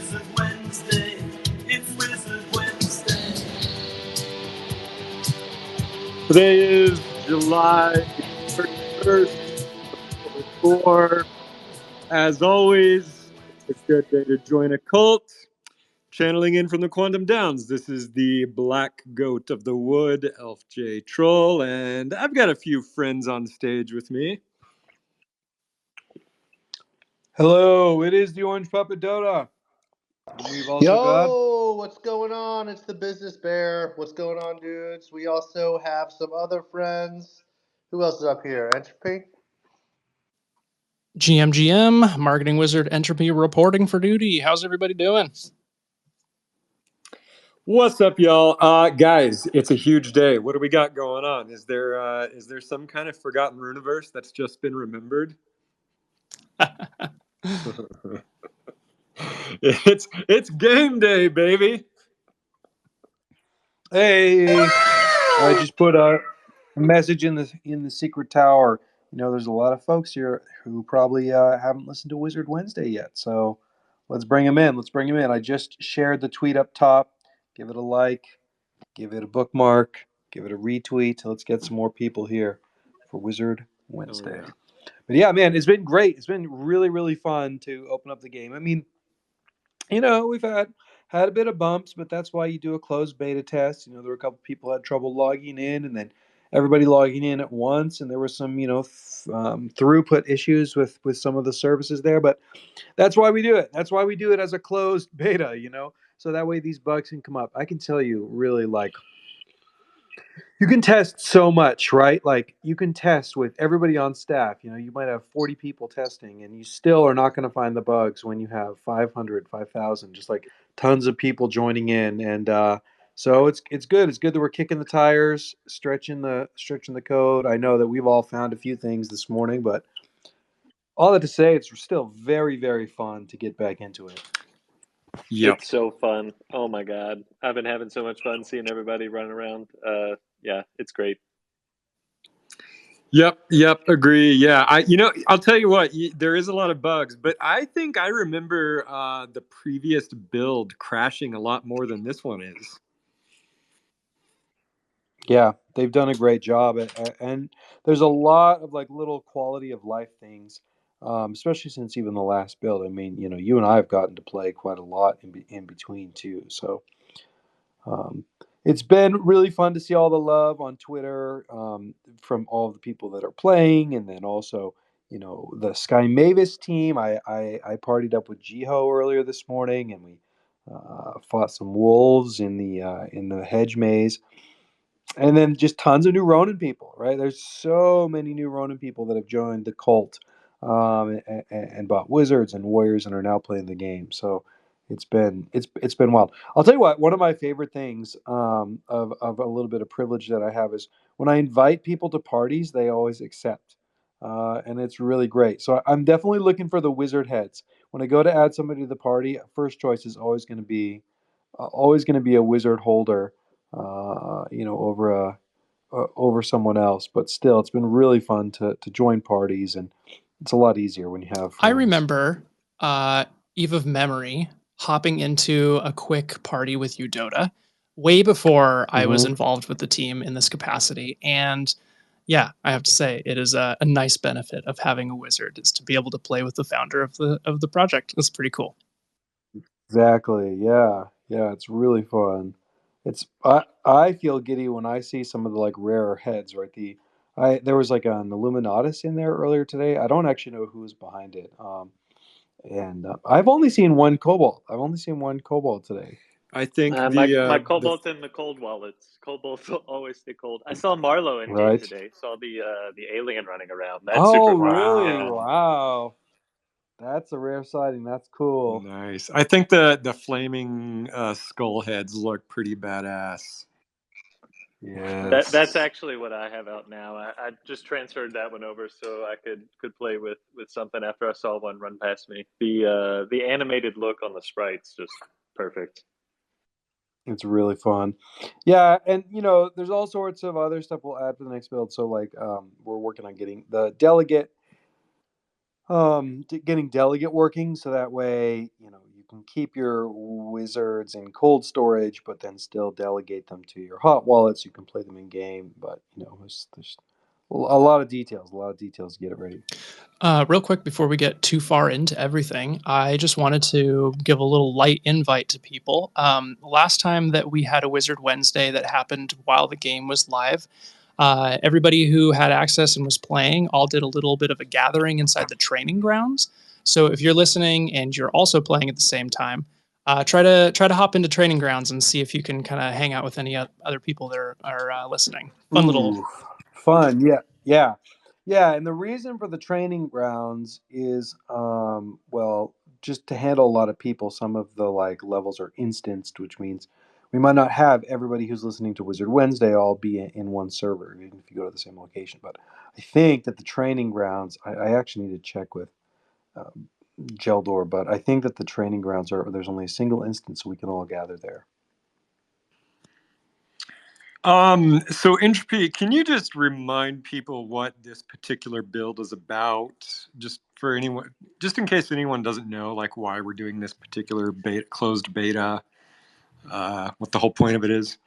Wizard Wednesday. It's Wizard Wednesday. Today is July 31st, 2024. As always, it's a good day to join a cult. Channeling in from the Quantum Downs, this is the Black Goat of the Wood, Elf J Trul, and I've got a few friends on stage with me. Hello, it is the Orange Puppet Dotta. And we've also got... What's going on? It's the Business Bear. What's going on, dudes? We also have some other friends. Who else is up here? Entropy? GM, Marketing Wizard Entropy reporting for duty. How's everybody doing? What's up, y'all? Guys, it's a huge day. What do we got going on? Is there some kind of forgotten Runeverse that's just been remembered? It's game day, baby. Hey, I just put a message in the secret tower. You know, there's a lot of folks here who probably haven't listened to Wizard Wednesday yet. So let's bring them in. I just shared the tweet up top. Give it a like, give it a bookmark, give it a retweet. Let's get some more people here for Wizard Wednesday. Oh, yeah. But yeah, man, it's been great. It's been really, really fun to open up the game. I mean, you know, we've had a bit of bumps, but that's why you do a closed beta test. You know, there were a couple people had trouble logging in, and then everybody logging in at once, and there were some, you know, throughput issues with some of the services there. But that's why we do it. That's why we do it as a closed beta, you know, so that way these bugs can come up. I can tell you, really, like, you can test so much, right? Like, you can test with everybody on staff. You know, you might have 40 people testing, and you still are not going to find the bugs when you have 500, 5,000, just like tons of people joining in. And so it's good. It's good that we're kicking the tires, stretching the code. I know that we've all found a few things this morning, but all that to say, it's still very, very fun to get back into it. Yep. It's so fun. Oh my God. I've been having so much fun seeing everybody run around. Yeah, it's great. Yep, agree. Yeah, I'll tell you what, there is a lot of bugs, but I think I remember the previous build crashing a lot more than this one is. Yeah, they've done a great job, and there's a lot of like little quality of life things, especially since even the last build. I mean, you know, you and I have gotten to play quite a lot in between too. So it's been really fun to see all the love on Twitter from all of the people that are playing, and then also, you know, the Sky Mavis team. I partied up with Jiho earlier this morning, and we fought some wolves in the hedge maze. And then just tons of new Ronin people, right? There's so many new Ronin people that have joined the cult and bought wizards and warriors and are now playing the game. So it's been wild. I'll tell you what. One of my favorite things of a little bit of privilege that I have is when I invite people to parties, they always accept, and it's really great. So I'm definitely looking for the wizard heads. When I go to add somebody to the party, first choice is always going to be a wizard holder. You know, over someone else. But still, it's been really fun to join parties, and it's a lot easier when you have friends. I remember Eve of Memory hopping into a quick party with you, Dotta, way before I was involved with the team in this capacity. And yeah, I have to say, it is a nice benefit of having a wizard is to be able to play with the founder of the project. It's pretty cool. Exactly. Yeah. It's really fun. I feel giddy when I see some of the like rarer heads. Right. There was like an Illuminatus in there earlier today. I don't actually know who's behind it. And I've only seen one Cobalt. Today. I think my Cobalt in the cold wallets. Cobalt will always stay cold. I saw Marlowe in game today. Saw the alien running around. That's super fun. Really? Yeah. Wow. That's a rare sighting. That's cool. Nice. I think the flaming skull heads look pretty badass. Yes. That's actually what I have out now. I just transferred that one over so I could play with something after I saw one run past me. The animated look on the sprites just perfect. It's really fun. Yeah, and you know, there's all sorts of other stuff we'll add for the next build. So like we're working on getting the delegate working, so that way, you know, you can keep your wizards in cold storage, but then still delegate them to your hot wallets. You can play them in game, but there's a lot of details. A lot of details to get it ready. Real quick before we get too far into everything, I just wanted to give a little light invite to people. Last time that we had a Wizard Wednesday that happened while the game was live, everybody who had access and was playing all did a little bit of a gathering inside the training grounds. So if you're listening and you're also playing at the same time, try to hop into training grounds and see if you can kind of hang out with any other people that are listening. Fun little. Ooh, fun. Yeah. And the reason for the training grounds is, well, just to handle a lot of people. Some of the like levels are instanced, which means we might not have everybody who's listening to Wizard Wednesday all be in one server, even if you go to the same location. But I think that the training grounds, I actually need to check with Geldor, but I think that the training grounds there's only a single instance, so we can all gather there. So Entropy, can you just remind people what this particular build is about, just for anyone, just in case anyone doesn't know, like why we're doing this particular closed beta, what the whole point of it is?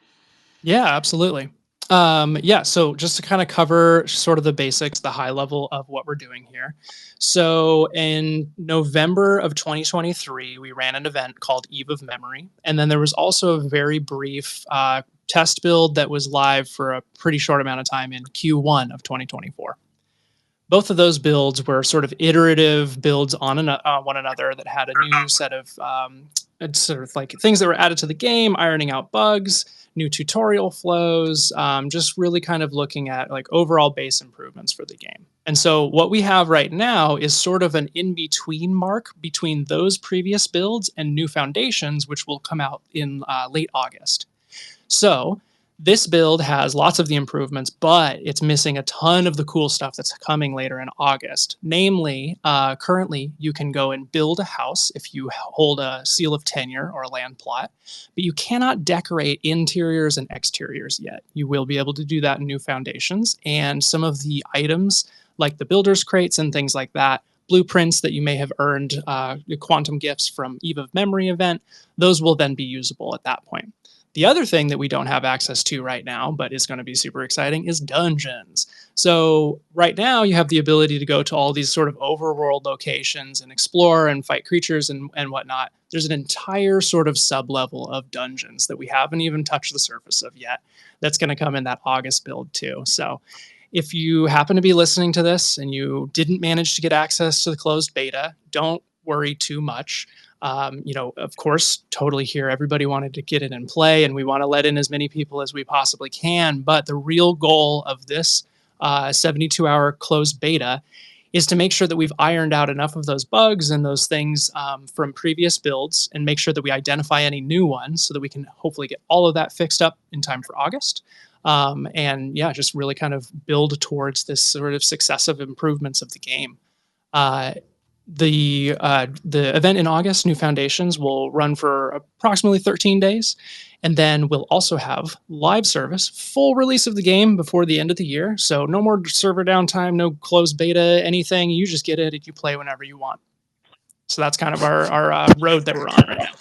Yeah, absolutely. So just to kind of cover sort of the basics, the high level of what we're doing here. So in November of 2023, we ran an event called Eve of Memory. And then there was also a very brief test build that was live for a pretty short amount of time in Q1 of 2024. Both of those builds were sort of iterative builds on one another that had a new set of sort of like things that were added to the game, ironing out bugs, new tutorial flows, just really kind of looking at like overall base improvements for the game. And so what we have right now is sort of an in-between mark between those previous builds and new foundations, which will come out in late August. So this build has lots of the improvements, but it's missing a ton of the cool stuff that's coming later in August. Namely, currently you can go and build a house if you hold a seal of tenure or a land plot, but you cannot decorate interiors and exteriors yet. You will be able to do that in new foundations, and some of the items like the builder's crates and things like that, blueprints that you may have earned quantum gifts from Eve of Memory event, those will then be usable at that point. The other thing that we don't have access to right now, but is going to be super exciting, is dungeons. So right now you have the ability to go to all these sort of overworld locations and explore and fight creatures and whatnot. There's an entire sort of sub-level of dungeons that we haven't even touched the surface of yet. That's going to come in that August build too. So if you happen to be listening to this and you didn't manage to get access to the closed beta, don't worry too much. Of course, totally hear everybody wanted to get it in play, and we want to let in as many people as we possibly can. But the real goal of this 72-hour closed beta is to make sure that we've ironed out enough of those bugs and those things from previous builds and make sure that we identify any new ones so that we can hopefully get all of that fixed up in time for August. Just really kind of build towards this sort of successive improvements of the game. The event in August, New Foundations, will run for approximately 13 days. And then we'll also have live service, full release of the game before the end of the year. So no more server downtime, no closed beta, anything. You just get it and you play whenever you want. So that's kind of our road that we're on right now.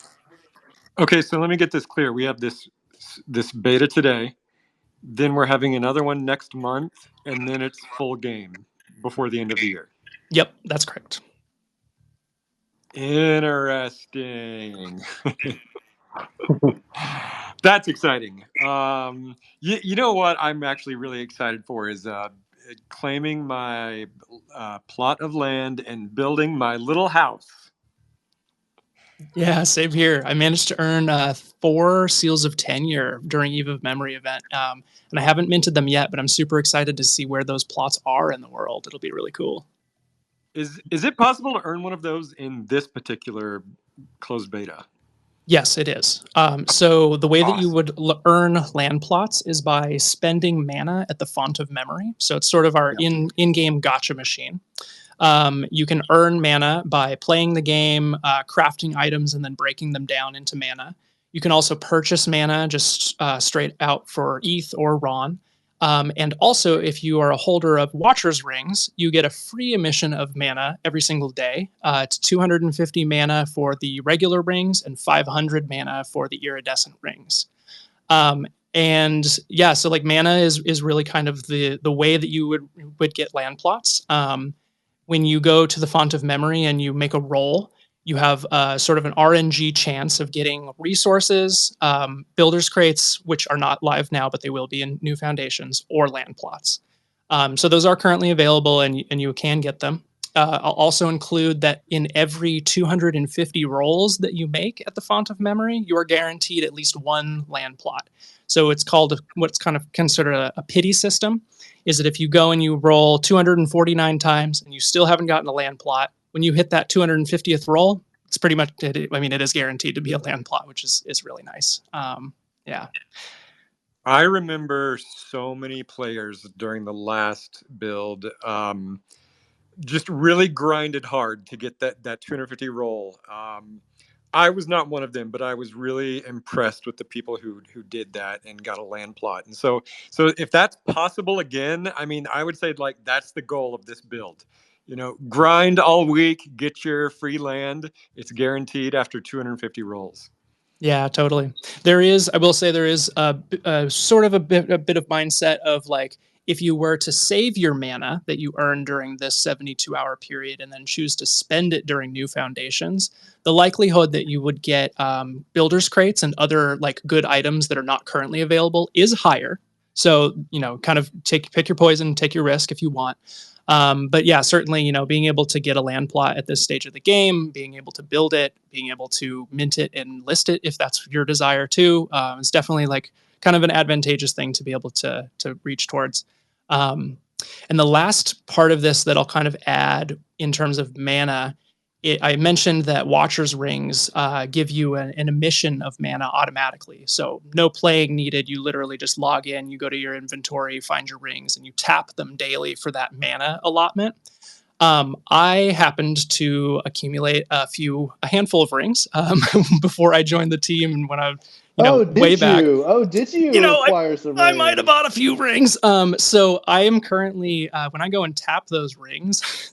Okay, so let me get this clear. We have this beta today, then we're having another one next month, and then it's full game before the end of the year. Yep, that's correct. Interesting. That's exciting. You know what I'm actually really excited for is claiming my plot of land and building my little house. Yeah, same here. I managed to earn 4 seals of tenure during Eve of Memory event, and I haven't minted them yet, but I'm super excited to see where those plots are in the world. It'll be really cool. Is it possible to earn one of those in this particular closed beta? Yes, it is. So the way that you would earn land plots is by spending mana at the Font of Memory. So it's sort of our in-game gotcha machine. You can earn mana by playing the game, crafting items, and then breaking them down into mana. You can also purchase mana just straight out for ETH or RON. And also, if you are a holder of Watcher's Rings, you get a free emission of mana every single day. It's 250 mana for the regular rings and 500 mana for the iridescent rings. And yeah, so like mana is really kind of the way that you would get land plots. When you go to the Font of Memory and you make a roll, you have sort of an RNG chance of getting resources, builders crates, which are not live now, but they will be in new foundations, or land plots. So those are currently available, and you can get them. I'll also include that in every 250 rolls that you make at the Font of Memory, you are guaranteed at least one land plot. So it's called what's kind of considered a pity system, is that if you go and you roll 249 times and you still haven't gotten a land plot, when you hit that 250th roll, it's pretty much, I mean, it is guaranteed to be a land plot, which is really nice. Yeah. I remember so many players during the last build just really grinded hard to get that 250 roll. I was not one of them, but I was really impressed with the people who did that and got a land plot. And so if that's possible again, I mean, I would say like that's the goal of this build. You know, grind all week, get your free land. It's guaranteed after 250 rolls. Yeah, totally. There is, I will say, there is a sort of a bit of mindset of like, if you were to save your mana that you earn during this 72-hour period and then choose to spend it during new foundations, the likelihood that you would get builders crates and other like good items that are not currently available is higher. So, you know, kind of pick your poison, take your risk if you want. But yeah, certainly, you know, being able to get a land plot at this stage of the game, being able to build it, being able to mint it and list it if that's your desire too, is definitely like kind of an advantageous thing to be able to reach towards. And the last part of this that I'll kind of add in terms of mana, I mentioned that Watcher's Rings give you an emission of mana automatically. So no playing needed. You literally just log in, you go to your inventory, find your rings, and you tap them daily for that mana allotment. I happened to accumulate a handful of rings before I joined the team, and when I, way back. Oh, did you acquire some rings? I might have bought a few rings. So I am currently when I go and tap those rings,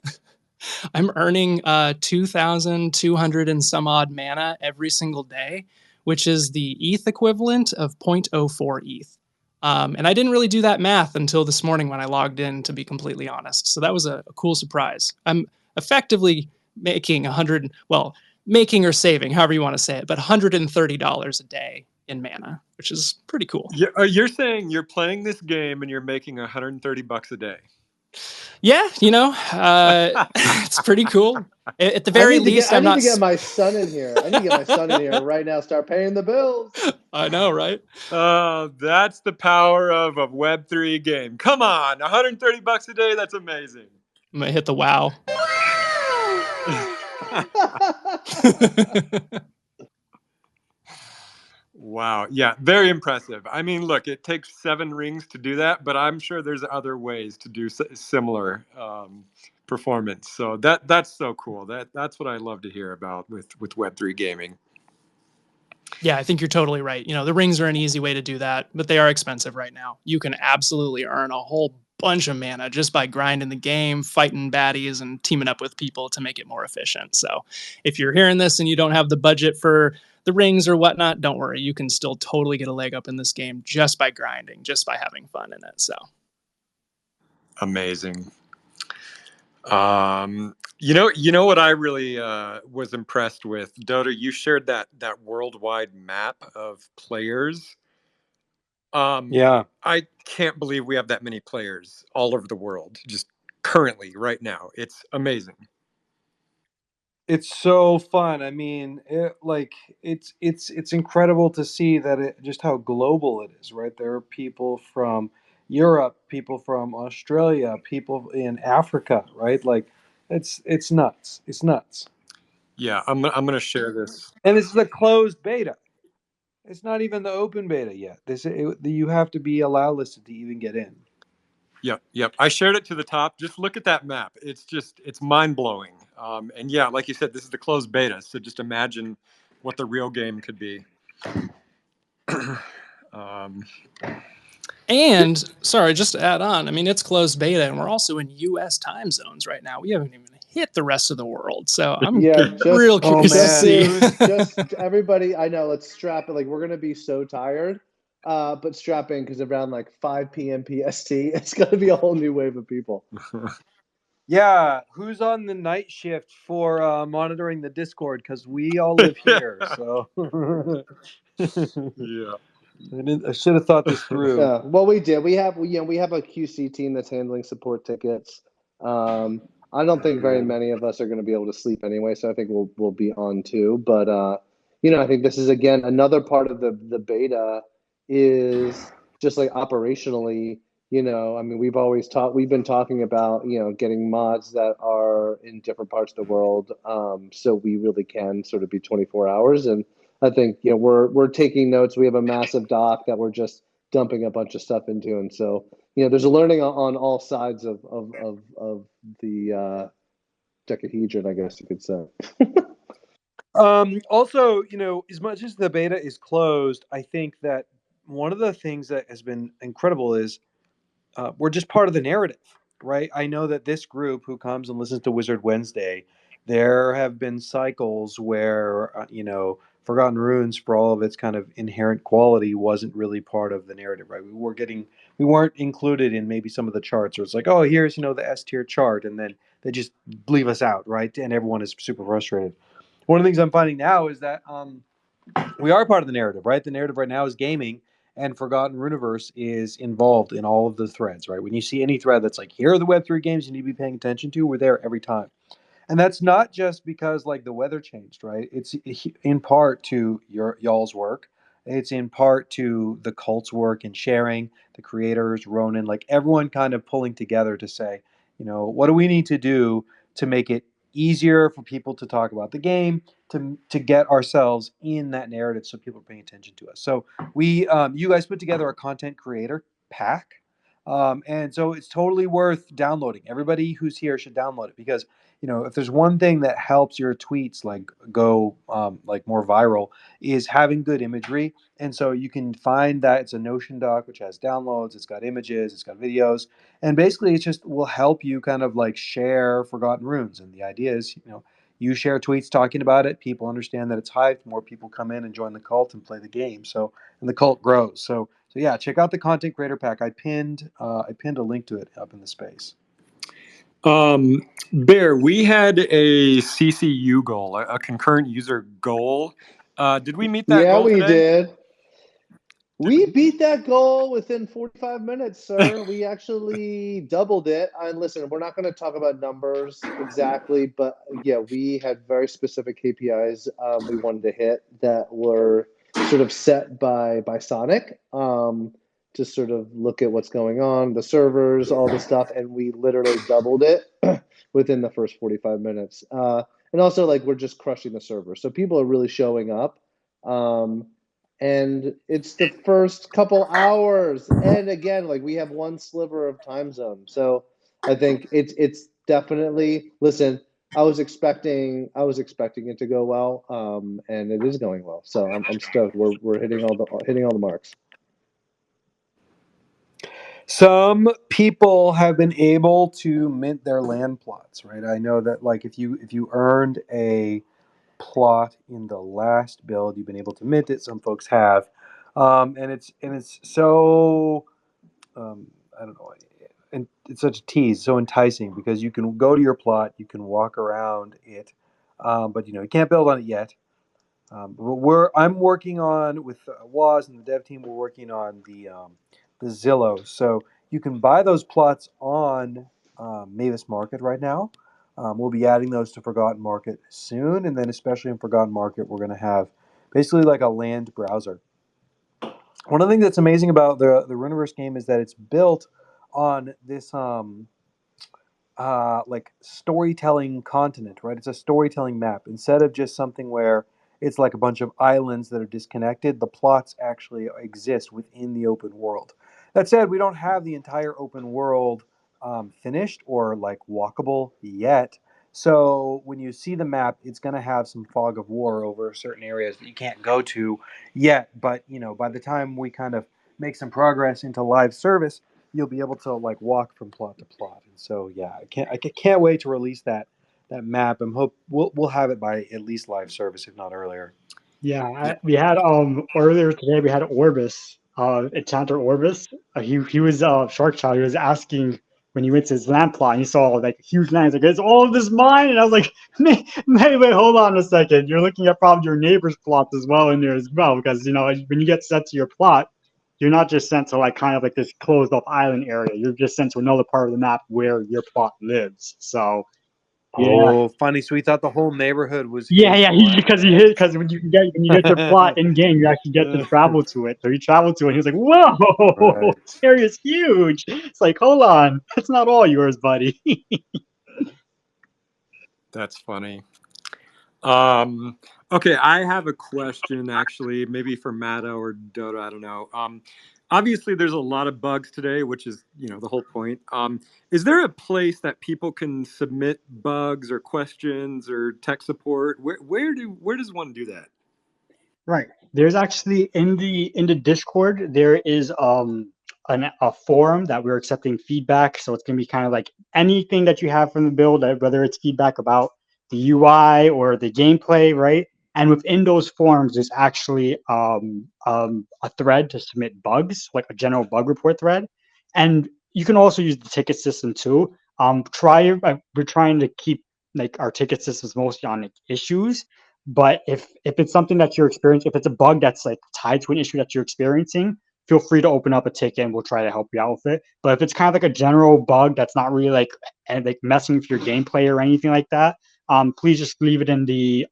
I'm earning 2,200 and some odd mana every single day, which is the ETH equivalent of 0.04 ETH. And I didn't really do that math until this morning when I logged in, to be completely honest. So that was a cool surprise. I'm effectively making making or saving, however you want to say it, but $130 a day in mana, which is pretty cool. You're saying you're playing this game and you're making $130 a day. Yeah, you know, it's pretty cool. At the very least, I need to get my son in here. I need to get my son in here right now. Start paying the bills. I know, right? That's the power of a Web3 game. Come on, $130 a day. That's amazing. I'm gonna hit the wow. Wow. Yeah, very impressive. I mean, look, it takes 7 rings to do that, but I'm sure there's other ways to do similar performance. So that's so cool. That's what I love to hear about with Web3 gaming. Yeah, I think you're totally right. You know, the rings are an easy way to do that, but they are expensive right now. You can absolutely earn a whole bunch of mana just by grinding the game, fighting baddies, and teaming up with people to make it more efficient. So if you're hearing this and you don't have the budget for the rings or whatnot, don't worry. You can still totally get a leg up in this game just by grinding, just by having fun in it. So amazing. You know what I really was impressed with, Dotta, you shared that worldwide map of players. Yeah. I can't believe we have that many players all over the world, just currently right now. It's amazing. It's so fun. I mean, it's incredible to see that just how global it is, right? There are people from Europe, people from Australia, people in Africa, right? Like, it's nuts. It's nuts. Yeah, I'm gonna share this. And it's the closed beta. It's not even the open beta yet. You have to be allow listed to even get in. Yep. I shared it to the top. Just look at that map. It's mind blowing. And yeah, like you said, this is the closed beta. So just imagine what the real game could be. And sorry, just to add on, I mean, it's closed beta and we're also in US time zones right now. We haven't even hit the rest of the world. So I'm real curious to see. Dude, just everybody, I know, let's strap it. Like, we're going to be so tired, but strap in because around like 5 p.m. PST, it's going to be a whole new wave of people. Yeah, who's on the night shift for monitoring the Discord? Because we all live here, so Yeah. I should have thought this through. Yeah, well, we did. We have a QC team that's handling support tickets. I don't think very many of us are going to be able to sleep anyway, so I think we'll be on too. But I think this is again another part of the beta is just like operationally. I mean, we've been talking about getting mods that are in different parts of the world, so we really can sort of be 24 hours. And I think we're taking notes. We have a massive doc that we're just dumping a bunch of stuff into, and so there's a learning on all sides of the decahedron, I guess you could say. Also, as much as the beta is closed, I think that one of the things that has been incredible is we're just part of the narrative, right? I know that this group who comes and listens to Wizard Wednesday, there have been cycles where, Forgotten Runes, for all of its kind of inherent quality, wasn't really part of the narrative, right? We weren't included in maybe some of the charts, or it's like, oh, here's, the S tier chart, and then they just leave us out, right? And everyone is super frustrated. One of the things I'm finding now is that we are part of the narrative, right? The narrative right now is gaming, and Forgotten Runeverse is involved in all of the threads, right? When you see any thread that's like, here are the Web3 games you need to be paying attention to, we're there every time. And that's not just because like the weather changed, right? It's in part to y'all's work. It's in part to the cult's work and sharing, the creators, Ronan, like everyone kind of pulling together to say, what do we need to do to make it easier for people to talk about the game, to get ourselves in that narrative so people are paying attention to us. So you guys put together a content creator pack. And so it's totally worth downloading. Everybody who's here should download it because if there's one thing that helps your tweets like go like more viral is having good imagery. And so you can find that it's a Notion doc which has downloads, it's got images, it's got videos, and basically it just will help you kind of like share Forgotten Runes. And the idea is, you share tweets talking about it, people understand that it's hyped, more people come in and join the cult and play the game. So and the cult grows. So yeah, check out the content creator pack. I pinned a link to it up in the space. Bear, we had a CCU goal, a concurrent user goal. Did we meet that goal today? Yeah, we did. We beat that goal within 45 minutes, sir. We actually doubled it. And listen, we're not going to talk about numbers exactly, but yeah, we had very specific KPIs we wanted to hit that were sort of set by Sonic to sort of look at what's going on, the servers, all the stuff, and we literally doubled it within the first 45 minutes. And also, like, we're just crushing the server. So people are really showing up. And it's the first couple hours, and again, like, we have one sliver of time zone, so I think it's definitely, listen, I was expecting it to go well, and it is going well, so I'm stoked. We're hitting all the marks. Some people have been able to mint their land plots, right? I know that like if you earned a plot in the last build, you've been able to mint it. Some folks have, and it's so I don't know, and it's such a tease, so enticing because you can go to your plot, you can walk around it, but you can't build on it yet. But I'm working on with Waz and the dev team. We're working on the Zillow, so you can buy those plots on Mavis Market right now. We'll be adding those to Forgotten Market soon, and then especially in Forgotten Market, we're going to have basically like a land browser. One of the things that's amazing about the Runeverse game is that it's built on this like storytelling continent, right? It's a storytelling map instead of just something where it's like a bunch of islands that are disconnected. The plots actually exist within the open world. That said, we don't have the entire open world finished or like walkable yet. So when you see the map, it's going to have some fog of war over certain areas that you can't go to yet. But by the time we kind of make some progress into live service, you'll be able to like walk from plot to plot. And so yeah, I can't wait to release that map, and hope we'll have it by at least live service, if not earlier. Yeah, we had earlier today we had Orbis, Enchanter Orbis. He was Shark Child. He was asking when he went to his land plot and he saw like huge lands. Like, is all of this mine? And I was like, wait, hold on a second. You're looking at probably your neighbor's plots as well in there as well, because when you get sent to your plot, you're not just sent to like kind of like this closed off island area. You're just sent to another part of the map where your plot lives. So yeah. Oh, funny. So we thought the whole neighborhood was Yeah, his yeah, land. because when you get your plot in game, you actually get to travel to it. So he traveled to it. And he was like, "Whoa, Right. this area is huge." It's like, hold on, it's not all yours, buddy. That's funny. Okay, I have a question actually, maybe for Mata or Dotta, I don't know. Obviously there's a lot of bugs today, which is, the whole point. Is there a place that people can submit bugs or questions or tech support? Where does one do that? Right. There's actually in the Discord there is a forum that we're accepting feedback. So it's gonna be kind of like anything that you have from the build, whether it's feedback about the UI or the gameplay, right? And within those forums, there's actually a thread to submit bugs, like a general bug report thread. And you can also use the ticket system too. We're trying to keep like our ticket systems mostly on like issues, but if it's something that you're experiencing, if it's a bug that's like tied to an issue that you're experiencing, feel free to open up a ticket and we'll try to help you out with it. But if it's kind of like a general bug that's not really like messing with your gameplay or anything like that, please just leave it in the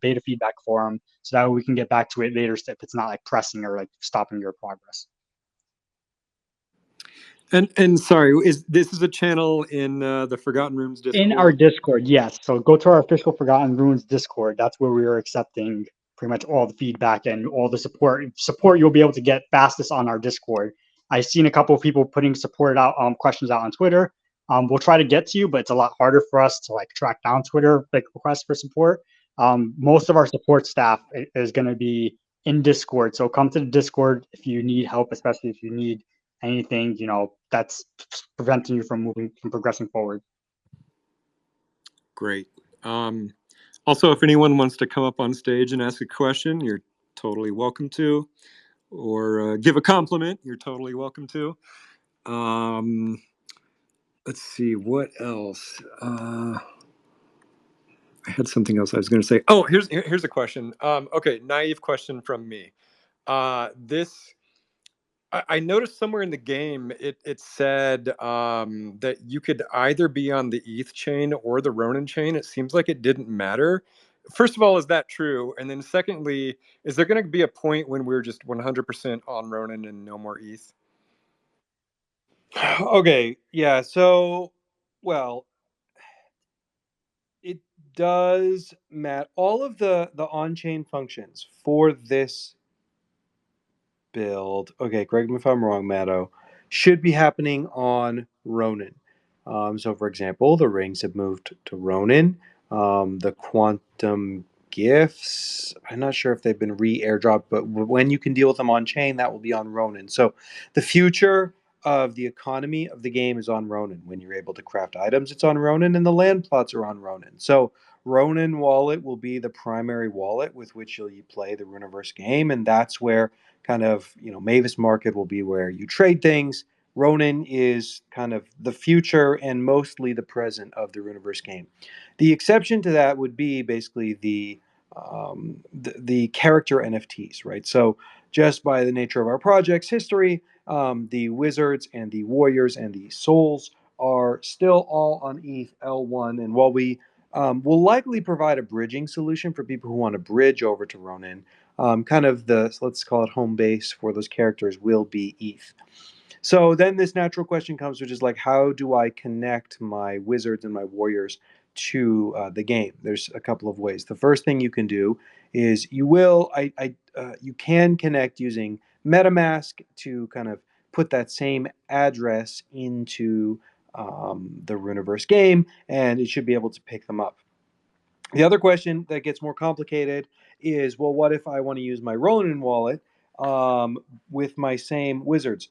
beta feedback forum, so that way we can get back to it later if it's not like pressing or like stopping your progress. And sorry, this is a channel in the Forgotten Rooms Discord? In our Discord, yes. So go to our official Forgotten Runes Discord. That's where we are accepting pretty much all the feedback and all the support. Support you'll be able to get fastest on our Discord. I've seen a couple of people putting support out, questions out on Twitter. We'll try to get to you, but it's a lot harder for us to like track down Twitter like requests for support. Most of our support staff is going to be in Discord. So come to the Discord if you need help, especially if you need anything, that's preventing you from progressing forward. Great. Also, if anyone wants to come up on stage and ask a question, you're totally welcome to, or give a compliment, you're totally welcome to. Let's see, what else? I had something else I was going to say. Oh, here's a question. Okay, naive question from me. I noticed somewhere in the game it said that you could either be on the ETH chain or the Ronin chain. It seems like it didn't matter. First of all, is that true? And then secondly, is there going to be a point when we're just 100% on Ronin and no more ETH? Okay, yeah. So, well, it does matter. All of the on-chain functions for this build, okay, correct me if I'm wrong, Matto, should be happening on Ronin. So, for example, the rings have moved to Ronin. The quantum gifts, I'm not sure if they've been re-airdropped, but when you can deal with them on chain, that will be on Ronin. So, the future of the economy of the game is on Ronin. When you're able to craft items, it's on Ronin, and the land plots are on Ronin. So, Ronin wallet will be the primary wallet with which you'll play the Runeverse game, and that's where kind of Mavis Market will be where you trade things. Ronin is kind of the future and mostly the present of the Runeverse game. The exception to that would be basically the character NFTs, right? So just by the nature of our project's history, the wizards and the warriors and the souls are still all on ETH L1, and while we will likely provide a bridging solution for people who want to bridge over to Ronin, kind of let's call it home base for those characters will be ETH. So then this natural question comes, which is like, how do I connect my wizards and my warriors to the game? There's a couple of ways. The first thing you can do is you can connect using MetaMask to kind of put that same address into the Runeverse game, and it should be able to pick them up. The other question that gets more complicated is, well, what if I want to use my Ronin wallet with my same wizards.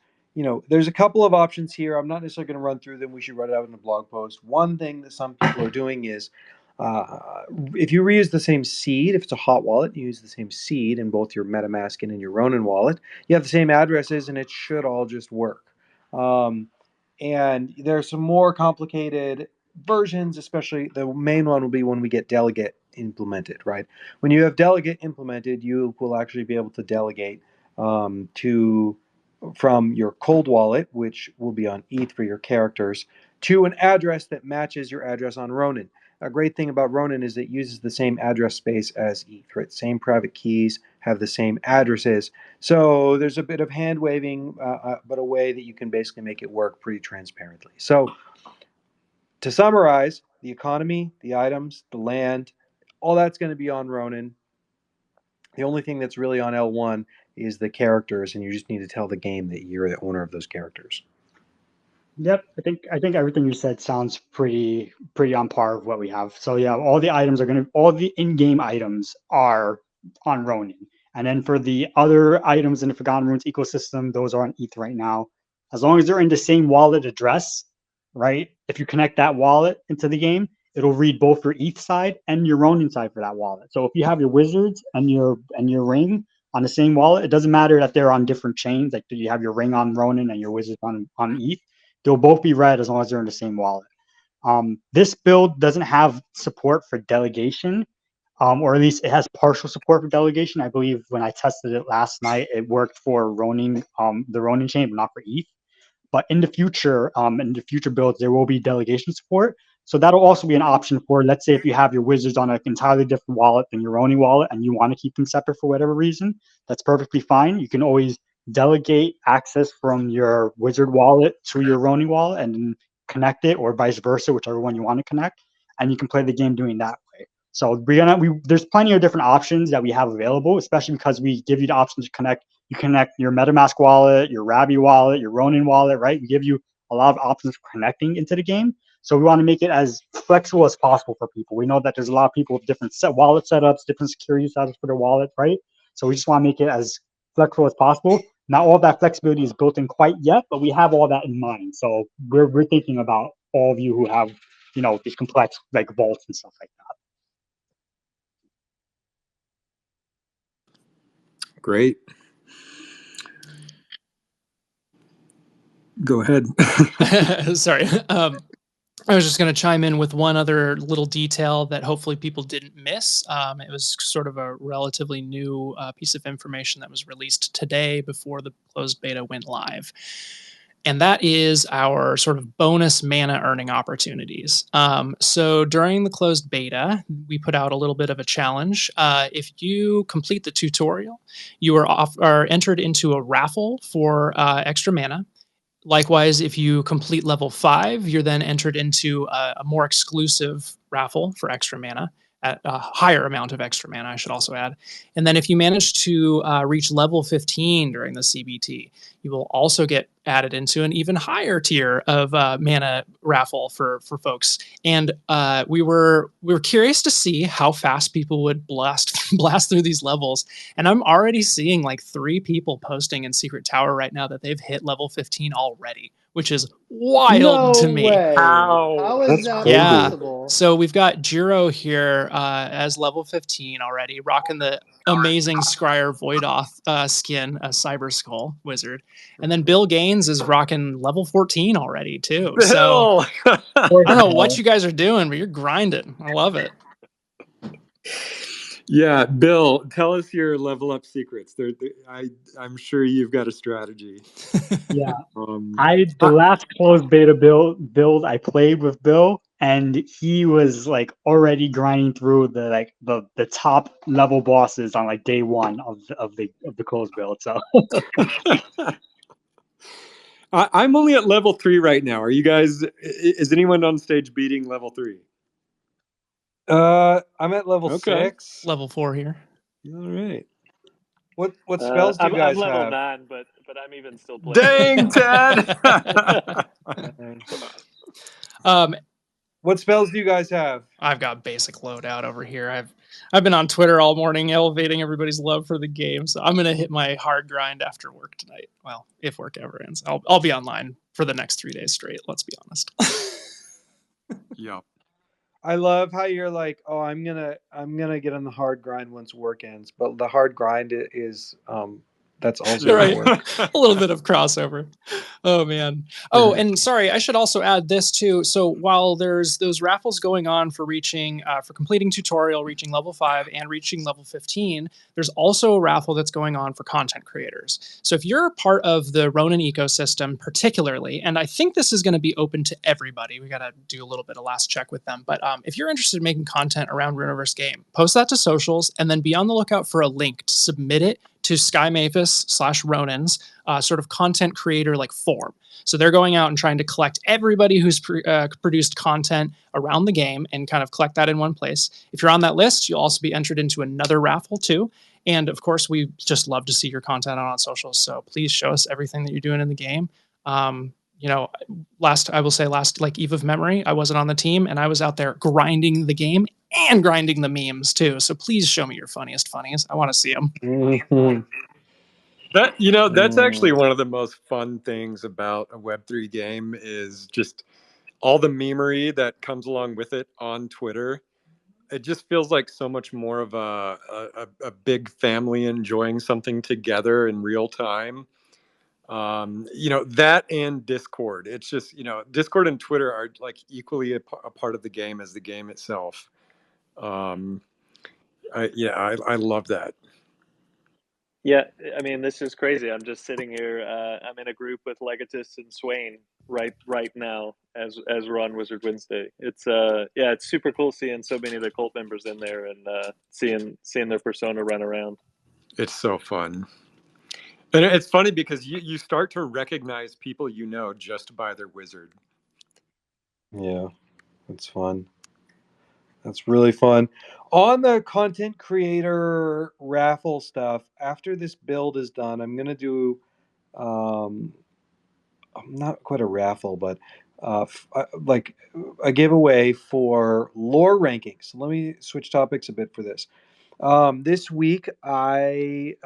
There's a couple of options here. I'm not necessarily going to run through them. We should write it out in a blog post. One thing that some people are doing is if you reuse the same seed, if it's a hot wallet, you use the same seed in both your MetaMask and in your Ronin wallet. You have the same addresses, and it should all just work. And there's some more complicated versions, especially the main one will be when we get delegate implemented, right? When you have delegate implemented, you will actually be able to delegate from your cold wallet, which will be on ETH for your characters, to an address that matches your address on Ronin. A great thing about Ronin is it uses the same address space as ETH, right? Same private keys, have the same addresses. So there's a bit of hand waving, but a way that you can basically make it work pretty transparently. So to summarize, the economy, the items, the land, all that's going to be on Ronin. The only thing that's really on L1 is the characters, and you just need to tell the game that you're the owner of those characters. Yep, I think everything you said sounds pretty on par with what we have. So yeah, all the in-game items are on Ronin. And then for the other items in the Forgotten Runes ecosystem, those are on ETH right now. As long as they're in the same wallet address, right? If you connect that wallet into the game, it'll read both your ETH side and your Ronin side for that wallet. So if you have your wizards and your ring on the same wallet, it doesn't matter that they're on different chains. Like you have your ring on Ronin and your wizards on ETH. They'll both be read as long as they're in the same wallet. This build doesn't have support for delegation, or at least it has partial support for delegation. I believe when I tested it last night, it worked for Ronin, the Ronin chain, but not for ETH. But in the future builds, there will be delegation support. So that'll also be an option for, let's say, if you have your wizards on an entirely different wallet than your Ronin wallet and you want to keep them separate for whatever reason, that's perfectly fine. You can always delegate access from your wizard wallet to your Ronin wallet and then connect it, or vice versa, whichever one you want to connect, and you can play the game doing that way. So there's plenty of different options that we have available, especially because we give you the option to connect. You connect your MetaMask wallet, your Rabby wallet, your Ronin wallet, right? We give you a lot of options for connecting into the game. So we want to make it as flexible as possible for people. We know that there's a lot of people with different wallet setups, different security setups for their wallet, right? So we just want to make it as flexible as possible. Not all that flexibility is built in quite yet, but we have all that in mind. So we're thinking about all of you who have, these complex like vaults and stuff like that. Great. Go ahead. Sorry. I was just going to chime in with one other little detail that hopefully people didn't miss. It was sort of a relatively new piece of information that was released today before the closed beta went live. And that is our sort of bonus mana earning opportunities. So during the closed beta, we put out a little bit of a challenge. If you complete the tutorial, you are entered into a raffle for extra mana. Likewise, if you complete level 5, you're then entered into a more exclusive raffle for extra mana, at a higher amount of extra mana, I should also add. And then if you manage to reach level 15 during the CBT, you will also get added into an even higher tier of mana raffle for folks. And we were curious to see how fast people would blast through these levels. And I'm already seeing like 3 people posting in Secret Tower right now that they've hit level 15 already, which is wild to me. Way. Ow. How is That's that crazy. possible? So we've got Jiro here as level 15 already, rocking the amazing Scryer Voidoth skin, a Cyber Skull wizard. And then Bill Gaines is rocking level 14 already, too. So Bill! I don't know what you guys are doing, but you're grinding. I love it. Yeah, Bill, tell us your level up secrets. I'm sure you've got a strategy. Yeah, the last closed beta build I played with Bill, and he was like already grinding through the top level bosses on like day 1 of the closed build. So I'm only at level 3 right now. Are you guys? Is anyone on stage beating level 3? I'm at level 6. Level 4 here. All right. What spells do you guys I'm level have? 9, but I'm even still playing. Dang, Ted! What spells do you guys have? I've got basic loadout over here. I've been on Twitter all morning elevating everybody's love for the game, so I'm gonna hit my hard grind after work tonight. Well, if work ever ends, I'll be online for the next 3 days straight. Let's be honest. Yeah. I love how you're like, oh, I'm gonna get on the hard grind once work ends, but the hard grind is that's also your Right. work. A little bit of crossover. Oh man. Oh, and sorry, I should also add this too. So while there's those raffles going on for reaching, for completing tutorial, reaching level 5 and reaching level 15, there's also a raffle that's going on for content creators. So if you're part of the Ronin ecosystem particularly, and I think this is going to be open to everybody, we got to do a little bit of last check with them. But if you're interested in making content around Runeverse game, post that to socials and then be on the lookout for a link to submit it to Sky Maphis/Ronin's sort of content creator like form. So they're going out and trying to collect everybody who's produced content around the game and kind of collect that in one place. If you're on that list, you'll also be entered into another raffle too. And of course, we just love to see your content on socials. So please show us everything that you're doing in the game. You know, last like Eve of Memory, I wasn't on the team and I was out there grinding the game and grinding the memes too. So please show me your funniest funnies. I want to see them. That's actually one of the most fun things about a Web3 game is just all the memery that comes along with it on Twitter. It just feels like so much more of a big family enjoying something together in real time. That and Discord. It's just, Discord and Twitter are like equally a part of the game as the game itself. I love that. Yeah, I mean, this is crazy. I'm just sitting here. I'm in a group with Legatus and Swain right now as we're on Wizard Wednesday. It's it's super cool seeing so many of the cult members in there and seeing their persona run around. It's so fun. And it's funny because you start to recognize people just by their wizard. Yeah, that's fun. That's really fun. On the content creator raffle stuff, after this build is done, I'm gonna do not quite a raffle, but like a giveaway for lore rankings. Let me switch topics a bit for this. This week, I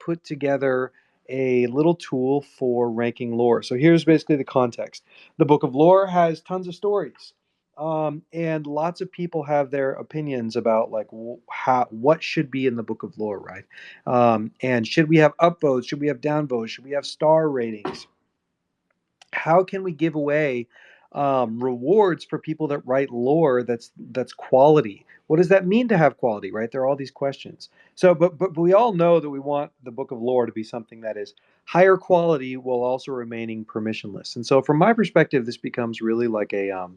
put together a little tool for ranking lore. So here's basically the context. The Book of Lore has tons of stories, and lots of people have their opinions about like what should be in the Book of Lore, right? And should we have upvotes? Should we have downvotes? Should we have star ratings? How can we give away rewards for people that write lore that's quality? What does that mean to have quality, right? There are all these questions. So but we all know that we want the Book of Lore to be something that is higher quality while also remaining permissionless. And so from my perspective, this becomes really like a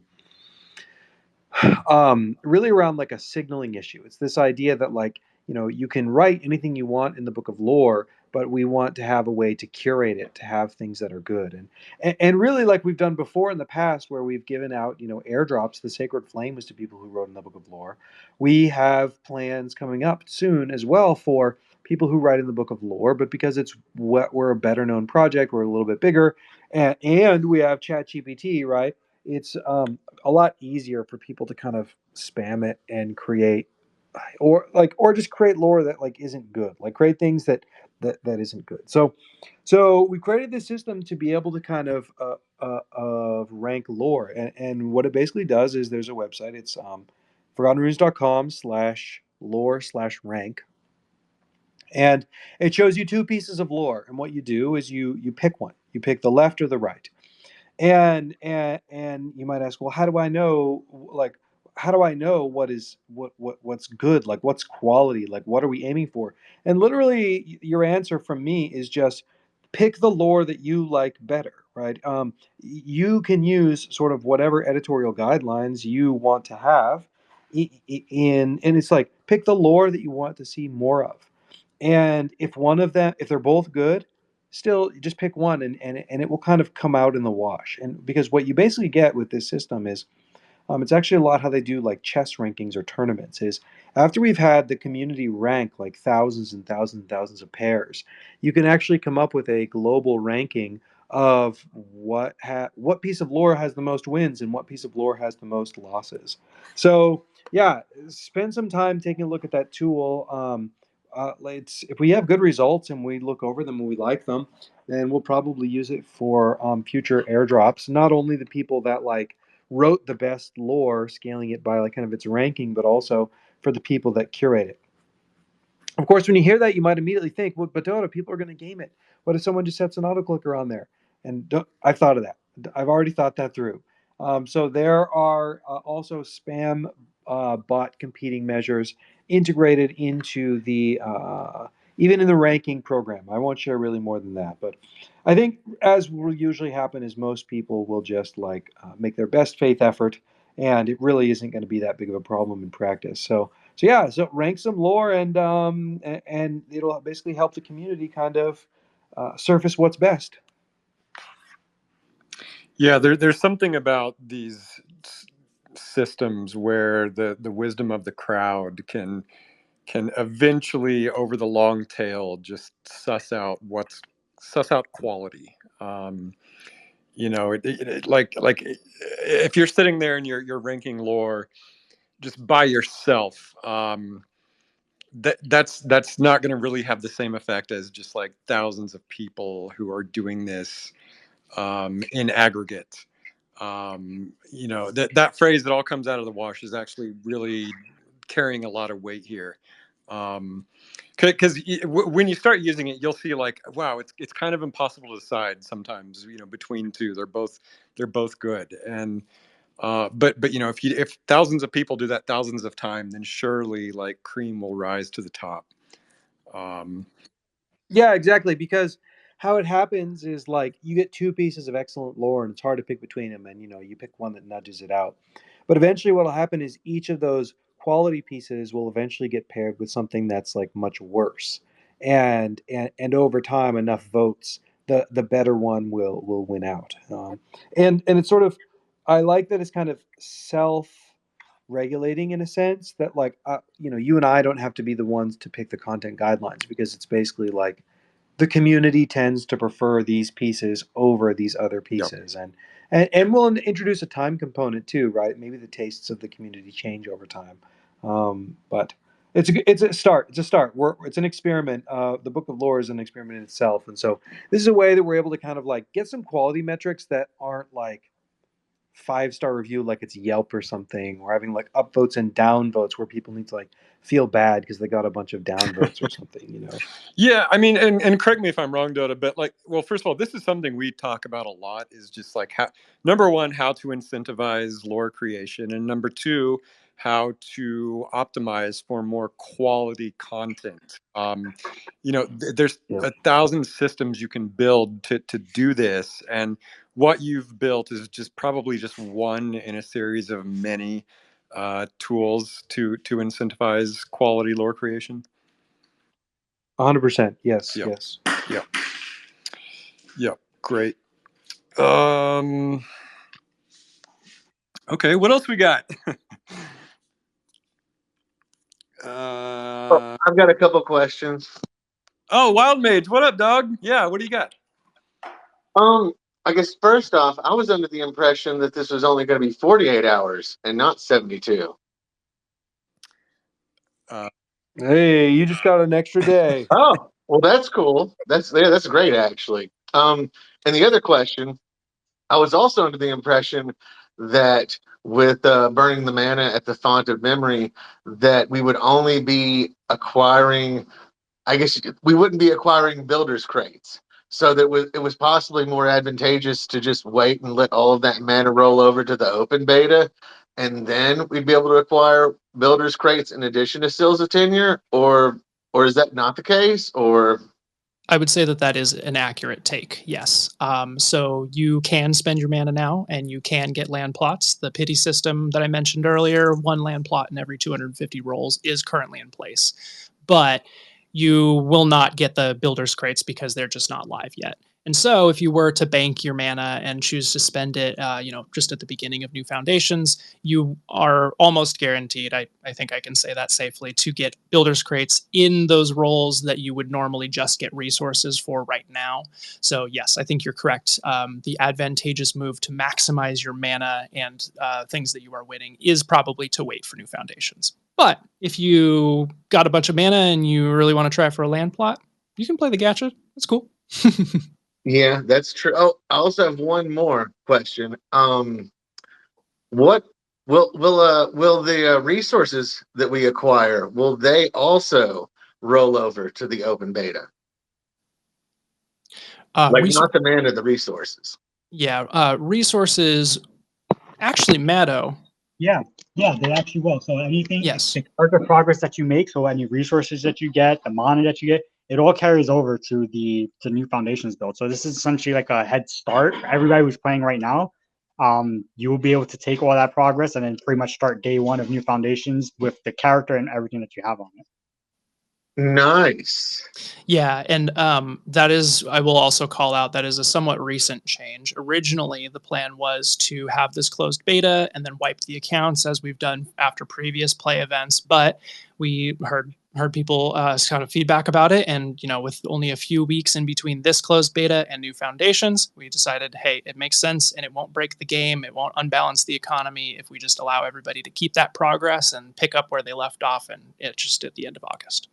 really around like a signaling issue. It's this idea that like, you can write anything you want in the Book of Lore, but we want to have a way to curate it, to have things that are good. And really like we've done before in the past where we've given out, airdrops, the Sacred Flames to people who wrote in the Book of Lore. We have plans coming up soon as well for people who write in the Book of Lore, but because we're a better known project, we're a little bit bigger, and we have ChatGPT, right? It's a lot easier for people to kind of spam it and create or just create lore that like isn't good, like create things that isn't good. So we created this system to be able to kind of rank lore, and what it basically does is there's a website. It's forgottenrunes.com/lore/rank, and it shows you two pieces of lore, and what you do is you pick one. You pick the left or the right. And you might ask, well, how do I know, like, how do I know what's good, like what's quality, like what are we aiming for? And literally your answer from me is just pick the lore that you like better, right? You can use sort of whatever editorial guidelines you want to have and it's like pick the lore that you want to see more of. And if one of them, if they're both good, still just pick one, and it will kind of come out in the wash. And because what you basically get with this system is it's actually a lot how they do like chess rankings or tournaments is after we've had the community rank like thousands and thousands and thousands of pairs, you can actually come up with a global ranking of what piece of lore has the most wins and what piece of lore has the most losses. So yeah, spend some time taking a look at that tool. If we have good results and we look over them and we like them, then we'll probably use it for future airdrops. Not only the people that like wrote the best lore, scaling it by like kind of its ranking, but also for the people that curate it. Of course, when you hear that, you might immediately think, well, but Dota, people are going to game it. What if someone just sets an auto clicker on there? And I've thought of that. I've already thought that through. So there are also spam bot competing measures integrated into the even in the ranking program. I won't share really more than that, but I think as will usually happen is most people will just like make their best faith effort, and it really isn't going to be that big of a problem in practice. So yeah, so rank some lore, and it'll basically help the community kind of surface what's best. Yeah, there's something about these systems where the wisdom of the crowd can eventually, over the long tail, just suss out quality. Like if you're sitting there and you're ranking lore just by yourself, that's not going to really have the same effect as just like thousands of people who are doing this in aggregate. That phrase that all comes out of the wash is actually really carrying a lot of weight here. Because when you start using it, you'll see like, wow, it's kind of impossible to decide sometimes. Between two, they're both good. And but if thousands of people do that thousands of times, then surely like cream will rise to the top. Um, Yeah, exactly. Because how it happens is like you get two pieces of excellent lore, and it's hard to pick between them. And you pick one that nudges it out. But eventually, what will happen is each of those quality pieces will eventually get paired with something that's like much worse, and over time, enough votes, the better one will win out. And it's sort of, I like that it's kind of self regulating in a sense that like you and I don't have to be the ones to pick the content guidelines, because it's basically like the community tends to prefer these pieces over these other Yep. pieces, and we'll introduce a time component too, right? Maybe the tastes of the community change over time, but it's a start. It's a start. It's an experiment. The Book of Lore is an experiment in itself, and so this is a way that we're able to kind of like get some quality metrics that aren't like 5-star review like it's Yelp or something, or having like upvotes and downvotes where people need to like feel bad because they got a bunch of downvotes or something. Yeah, I mean, and correct me if I'm wrong, Dota, but like, well, first of all, this is something we talk about a lot, is just like number one, how to incentivize lore creation, and number two, how to optimize for more quality content. There's Yeah. 1,000 systems you can build to do this, and what you've built is just probably just one in a series of many tools to incentivize quality lore creation. 100%. Yes. Yep. Yes. Yep. Yep. Great. Okay. What else we got? I've got a couple questions. Oh, Wild Mage. What up, dog? Yeah. What do you got? I guess first off, I was under the impression that this was only going to be 48 hours and not 72. Hey, you just got an extra day. Oh, well, that's cool. That's great, actually. And the other question, I was also under the impression that with burning the mana at the font of memory, that we would only be acquiring, I guess we wouldn't be acquiring builders crates. So that it was possibly more advantageous to just wait and let all of that mana roll over to the open beta, and then we'd be able to acquire builders crates in addition to Seals of Tenure, or is that not the case? Or I would say that is an accurate take. Yes. So you can spend your mana now, and you can get land plots. The pity system that I mentioned earlier, one land plot in every 250 rolls, is currently in place, but you will not get the builders crates because they're just not live yet. And so if you were to bank your mana and choose to spend it, just at the beginning of new foundations, you are almost guaranteed, I think I can say that safely, to get builder's crates in those roles that you would normally just get resources for right now. So yes, I think you're correct. The advantageous move to maximize your mana and things that you are winning is probably to wait for new foundations. But if you got a bunch of mana and you really want to try for a land plot, you can play the gacha. That's cool. Yeah, that's true. Oh, I also have one more question. What will the resources that we acquire, will they also roll over to the open beta? Like not the mana, the resources. Yeah, resources. Actually, Maddo. Yeah, they actually will. So anything, Yes. the character progress that you make, so any resources that you get, the mana that you get, it all carries over to the new foundations build. So this is essentially like a head start for everybody who's playing right now. You will be able to take all that progress and then pretty much start day one of new foundations with the character and everything that you have on it. Nice. Yeah, and that is, I will also call out, that is a somewhat recent change. Originally, the plan was to have this closed beta and then wipe the accounts as we've done after previous play events, but we heard people kind of feedback about it, and with only a few weeks in between this closed beta and new foundations, we decided, hey, it makes sense and it won't break the game, it won't unbalance the economy if we just allow everybody to keep that progress and pick up where they left off, and it's just at the end of August.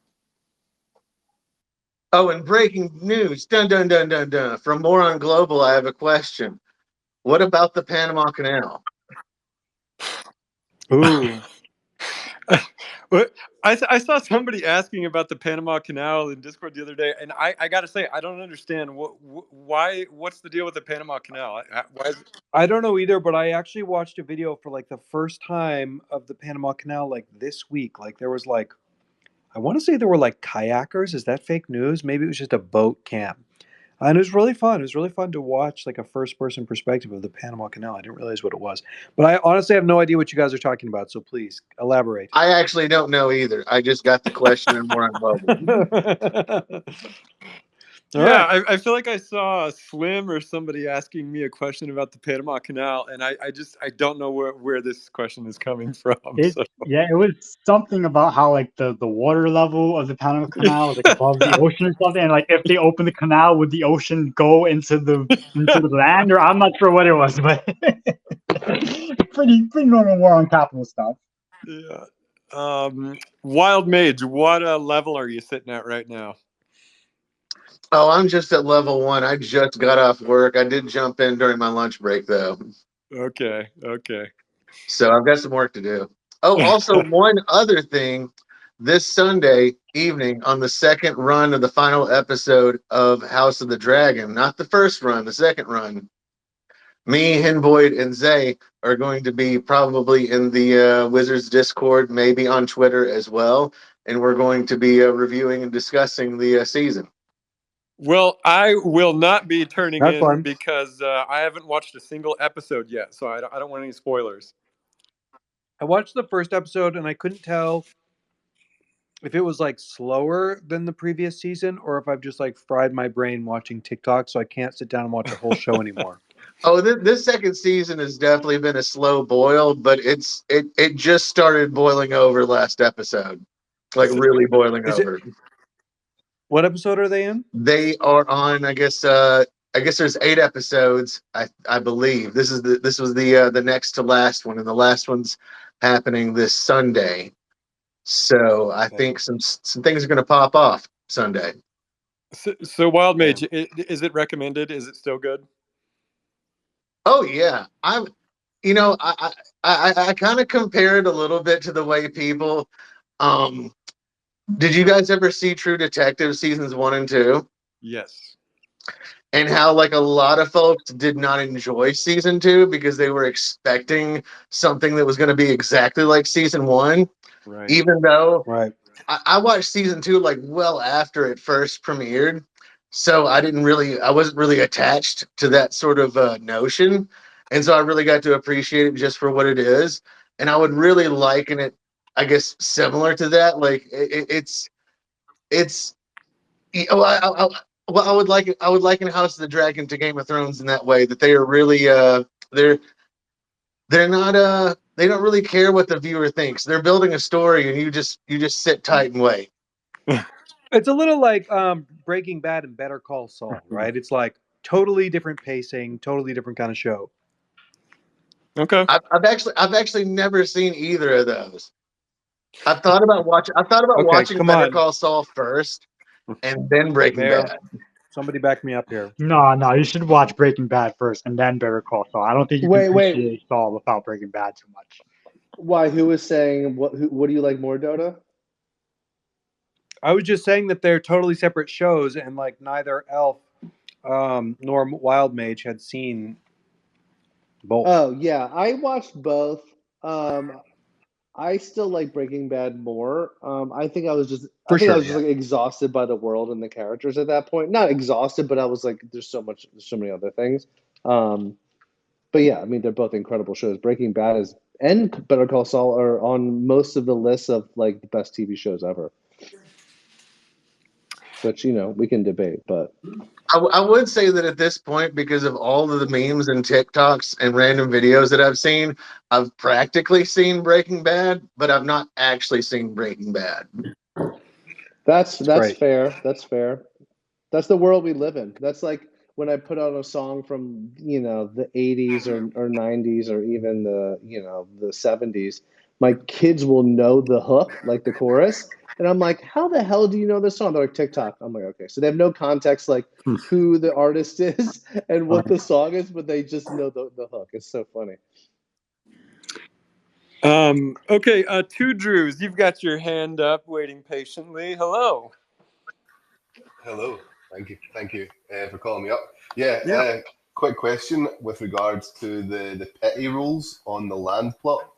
Oh, and breaking news, dun dun dun dun dun. From Moron Global, I have a question. What about the Panama Canal? Ooh. I saw somebody asking about the Panama Canal in Discord the other day, and I got to say, I don't understand what's the deal with the Panama Canal? Why I don't know either, but I actually watched a video for like the first time of the Panama Canal like this week. Like there was like, I want to say there were like kayakers. Is that fake news? Maybe it was just a boat camp. And it was really fun. It was really fun to watch like a first person perspective of the Panama Canal. I didn't realize what it was. But I honestly have no idea what you guys are talking about. So please elaborate. I actually don't know either. I just got the question in Moron Global. Yeah, I feel like I saw Slim or somebody asking me a question about the Panama Canal, and I don't know where this question is coming from. Yeah, it was something about how like the water level of the Panama Canal was like above the ocean or something, and like if they open the canal, would the ocean go into the land? Or I'm not sure what it was, but pretty normal war on capital stuff. Yeah. Wild Mage, what level are you sitting at right now? Oh, I'm just at level 1. I just got off work. I did jump in during my lunch break, though. Okay. So I've got some work to do. Oh, also one other thing. This Sunday evening on the second run of the final episode of House of the Dragon, not the first run, the second run, me, Hinboyd, and Zay are going to be probably in the Wizards Discord, maybe on Twitter as well. And we're going to be reviewing and discussing the season. Well, I will not be turning That's in fun. because I haven't watched a single episode yet, so I don't want any spoilers. I watched the first episode and I couldn't tell if it was like slower than the previous season or if I've just like fried my brain watching TikTok, so I can't sit down and watch a whole show anymore. Oh, this second season has definitely been a slow boil, but it just started boiling over last episode, like really boiling over. What episode are they in? They are on, I guess there's 8 episodes. I believe this was the next to last one, and the last one's happening this Sunday. So I think some things are going to pop off Sunday. So Wild Mage, is it recommended? Is it still good? Oh yeah, I kind of compare it a little bit to the way people. Did you guys ever see True Detective seasons 1 and 2? Yes. And how like a lot of folks did not enjoy season 2 because they were expecting something that was going to be exactly like season 1. Right. Even though Right. I watched season 2 like well after it first premiered, so I wasn't really attached to that sort of notion, and so I really got to appreciate it just for what it is. And I would really liken it, I guess, similar to that. Like it's Well, I would liken House of the Dragon to Game of Thrones in that way, that they are really they're not they don't really care what the viewer thinks. They're building a story, and you just sit tight and wait. It's a little like Breaking Bad and Better Call Saul, right? It's like totally different pacing, totally different kind of show. Okay. I've actually never seen either of those. I thought about Okay, watching come Better on. Call Saul first, and then Breaking Bear, Bad. somebody back me up here. No, you should watch Breaking Bad first and then Better Call Saul. I don't think you can Wait. appreciate Saul without Breaking Bad too much. Why? Who was saying what do you like more, Dota? I was just saying that they're totally separate shows, and like neither Elf nor Wild Mage had seen both. Oh yeah, I watched both. I still like Breaking Bad more. I For think I sure, was just yeah. like exhausted by the world and the characters at that point. Not exhausted, but I was like, there's so many other things. Um, but yeah, I mean, they're both incredible shows. Breaking Bad is and Better Call Saul are on most of the lists of like the best TV shows ever. Which we can debate, but I would say that at this point, because of all of the memes and TikToks and random videos that I've seen, I've practically seen Breaking Bad, but I've not actually seen Breaking Bad. It's that's great. fair. That's fair. That's the world we live in. That's like when I put out a song from, the 80s or 90s or even the 70s. My kids will know the hook, like the chorus. And I'm like, how the hell do you know this song? They're like, TikTok. I'm like, okay. So they have no context, like who the artist is and what the song is, but they just know the hook. It's so funny. Okay, Two Drews, you've got your hand up, waiting patiently. Hello. Hello. Thank you for calling me up. Yeah, Yeah. quick question with regards to the pity rolls on the land plot.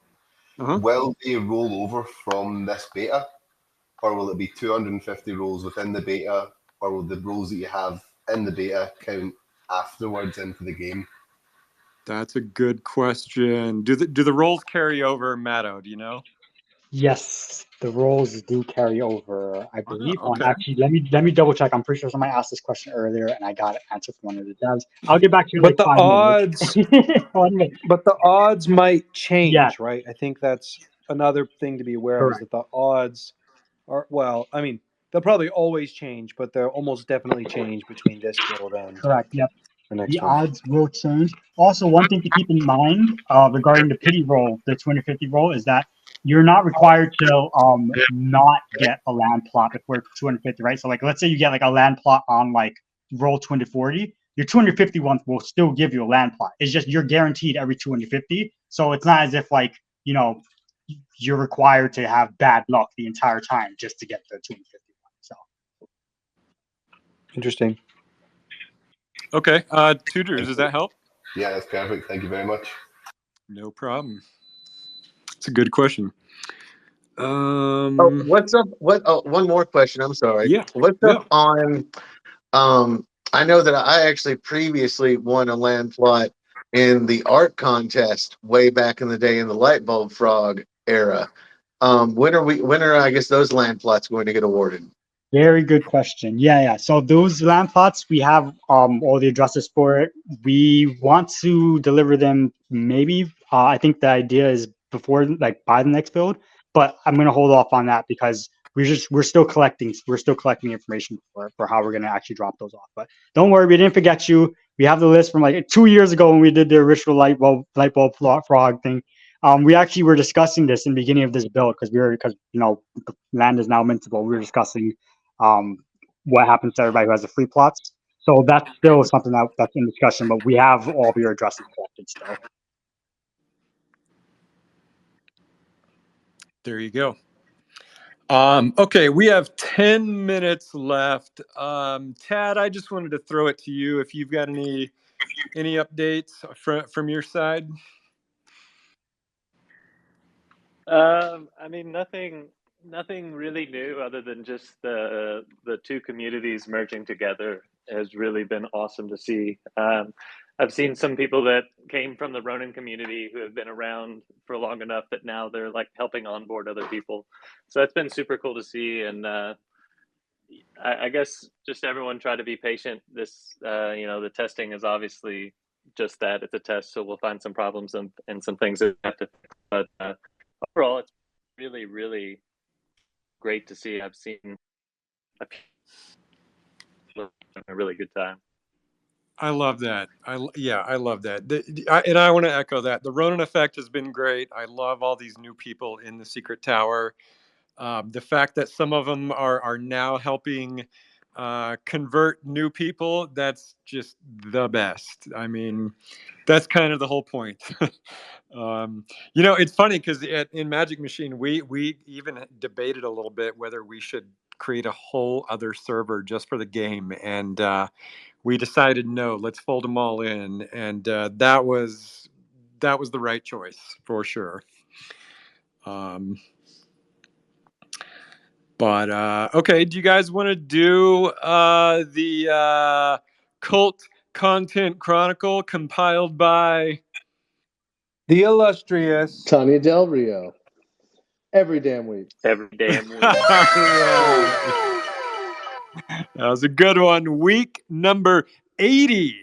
Uh-huh. Will they roll over from this beta, or will it be 250 rolls within the beta, or will the rolls that you have in the beta count afterwards into the game? That's a good question. Do the roles carry over, Matto? Do you know? Yes, the roles do carry over, I believe. Oh, okay. Actually, let me double check. I'm pretty sure somebody asked this question earlier, and I got an answer from one of the devs. I'll get back to you in But like the 5 minutes. odds, 1 minute. but the odds might Yeah, change, right? I think that's another thing to be aware of, is correct. that the odds are, well, I mean, they'll probably always change, but they'll almost definitely change between this build and Correct. Yep. the The next one. odds will change. Also, one thing to keep in mind regarding the pity roll, the 250 roll, is that you're not required to not get a land plot before 250, right? So, like, let's say you get like a land plot on like roll 240, your 250 one will still give you a land plot. It's just you're guaranteed every 250. So it's not as if like, you're required to have bad luck the entire time just to get the 250 one. So. Interesting. Okay, Two Drews, does that help? Yeah, that's perfect. Thank you very much. No problem. It's a good question. What's up? One more question. I'm sorry. Yeah. What's Yeah. up on? I know that I actually previously won a land plot in the art contest way back in the day in the light bulb frog era. When are we? When are I guess those land plots going to get awarded? Very good question. Yeah. So those land plots, we have all the addresses for it. We want to deliver them maybe. I think the idea is before, like, by the next build, but I'm gonna hold off on that because we're still collecting information for how we're gonna actually drop those off. But don't worry, we didn't forget you. We have the list from like 2 years ago when we did the original light bulb frog thing. We actually were discussing this in the beginning of this build because the land is now mintable. We were discussing what happens to everybody who has the free plots. So that's still something that's in discussion, but we have all of your addresses collected still. There you go. Okay, we have 10 minutes left. Tad, I just wanted to throw it to you if you've got any updates from your side. I mean, nothing really new other than just the two communities merging together has really been awesome to see. I've seen some people that came from the Ronin community who have been around for long enough that now they're like helping onboard other people. So it's been super cool to see. And I guess just everyone try to be patient. This, the testing is obviously just that. It's a test, so we'll find some problems and some things that we have to fix. But overall, it's really, really great to see. I've seen a really good time. I love that. I love that. And I want to echo that. The Ronin effect has been great. I love all these new people in the Secret Tower. The fact that some of them are now helping convert new people, that's just the best. I mean, that's kind of the whole point. It's funny because in Magic Machine, we even debated a little bit whether we should create a whole other server just for the game, and we decided no, let's fold them all in, and that was the right choice for sure. But okay, do you guys want to do the cult content chronicle compiled by The illustrious Tanya Del Rio. Every damn week. Every damn week. All right. That was a good one. Week number 80.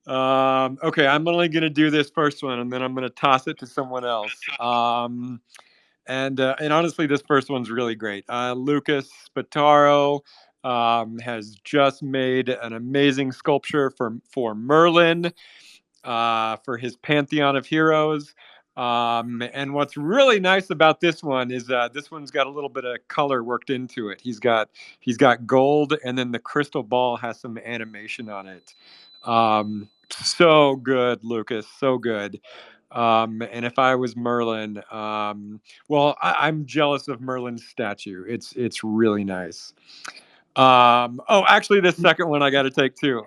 Okay, I'm only gonna do this first one, and then I'm gonna toss it to someone else. And honestly, this first one's really great. Lucas Spataro has just made an amazing sculpture for Merlin for his Pantheon of Heroes. And what's really nice about this one is this one's got a little bit of color worked into it. He's got gold, and then the crystal ball has some animation on it. So good, Lucas. So good. And if I was Merlin, well, I'm jealous of Merlin's statue. It's really nice. Oh, actually, this second one I got to take too.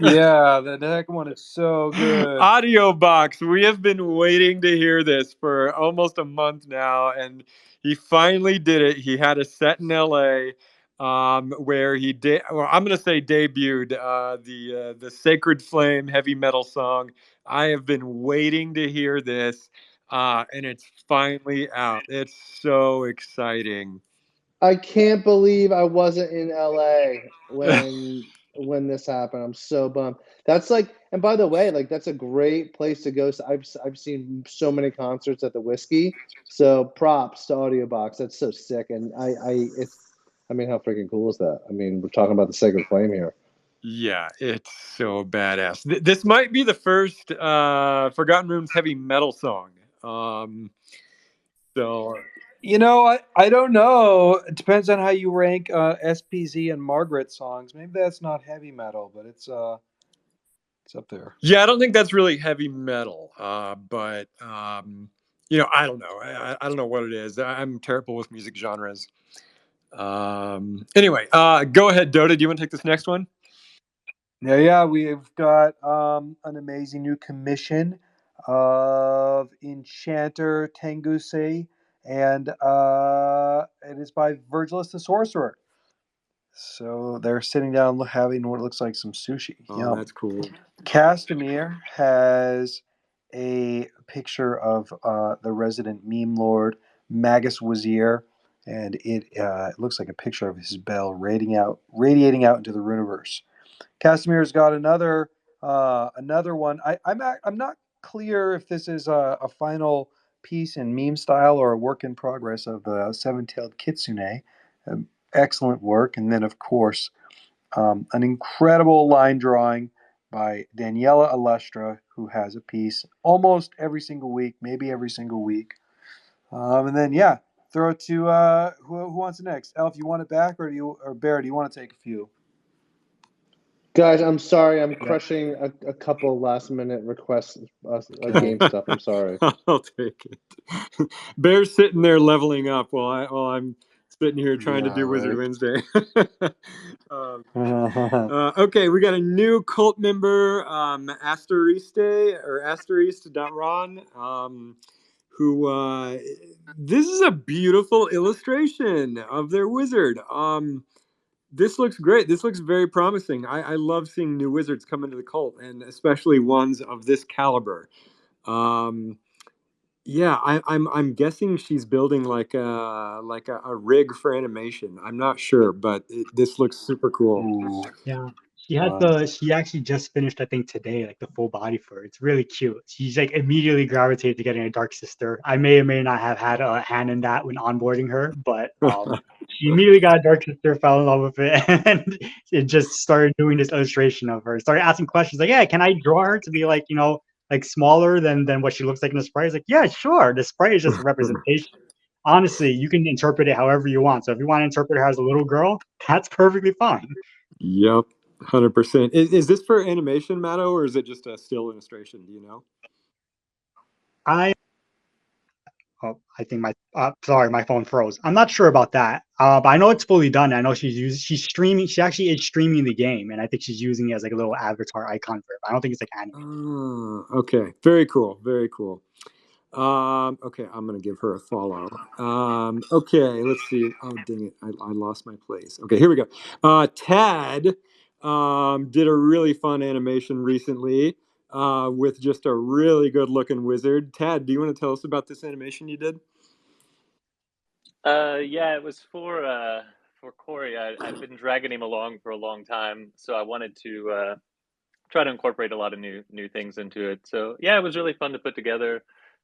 Yeah, the second one is so good. Audio box. We have been waiting to hear this for almost a month now, and he finally did it. He had a set in LA where he did. Well, I'm gonna say debuted the Sacred Flame heavy metal song. I have been waiting to hear this, and it's finally out. It's so exciting. I can't believe I wasn't in LA when this happened. I'm so bummed. That's like, and by the way, like that's a great place to go. So I've seen so many concerts at the Whiskey. So props to Audio Box. That's so sick. And I mean, how freaking cool is that? I mean, we're talking about the Sacred Flame here. Yeah, it's so badass. This might be the first Forgotten Runes heavy metal song. So I don't know. It depends on how you rank SPZ and Margaret songs. Maybe that's not heavy metal, but it's up there. yeah, I don't think that's really heavy metal. But I don't know. I don't know what it is. I'm terrible with music genres. Anyway, go ahead, Dotta. Do you want to take this next one? Yeah, we've got an amazing new commission of Enchanter Tenguse, and it is by Virgilus the Sorcerer. So they're sitting down having what looks like some sushi. Oh, Yum. that's cool. Castamere has a picture of the resident meme lord, Magus Wazir, and it looks like a picture of his bell radiating out into the Runeverse. Casimir's got another one. I'm not clear if this is a final piece in meme style or a work in progress of the seven-tailed kitsune. Excellent work, and then of course an incredible line drawing by Daniela Alestra, who has a piece almost every single week, maybe every single week. And then throw it to who wants it next? Elf, you want it back, or Bear? Do you want to take a few? Guys, I'm sorry. I'm crushing a couple last minute requests, game stuff. I'm sorry. I'll take it. Bear's sitting there leveling up while I'm sitting here trying to do Wizard Wednesday. Okay, we got a new cult member, Asteriste.ron, who this is a beautiful illustration of their wizard. This looks great. This looks very promising. I love seeing new wizards come into the cult, and especially ones of this caliber. Yeah, I'm guessing she's building like a rig for animation. I'm not sure, but this looks super cool. Ooh. Yeah. She had she actually just finished, I think today, like the full body for it. It's really cute. She's like immediately gravitated to getting a Dark Sister. I may or may not have had a hand in that when onboarding her, but she immediately got a Dark Sister, fell in love with it, and it just started doing this illustration of her. Started asking questions like, yeah, can I draw her to be like, like smaller than what she looks like in the sprite? It's like, yeah, sure. The sprite is just a representation. Honestly, you can interpret it however you want. So if you want to interpret her as a little girl, that's perfectly fine. Yep, 100%. Is this for animation, Matto, or is it just a still illustration? Do you know? I think my phone froze. I'm not sure about that. But I know it's fully done. I know she's streaming. She actually is streaming the game, and I think she's using it as like a little avatar icon for it. I don't think it's like animated. Okay, very cool, very cool. Okay, I'm gonna give her a follow. Okay, let's see. Oh, dang it, I lost my place. Okay, here we go. Tad did a really fun animation recently with just a really good looking wizard. Tad, do you want to tell us about this animation you did? Yeah, it was for Corey. I've been dragging him along for a long time, so I wanted to try to incorporate a lot of new things into it. So yeah, it was really fun to put together.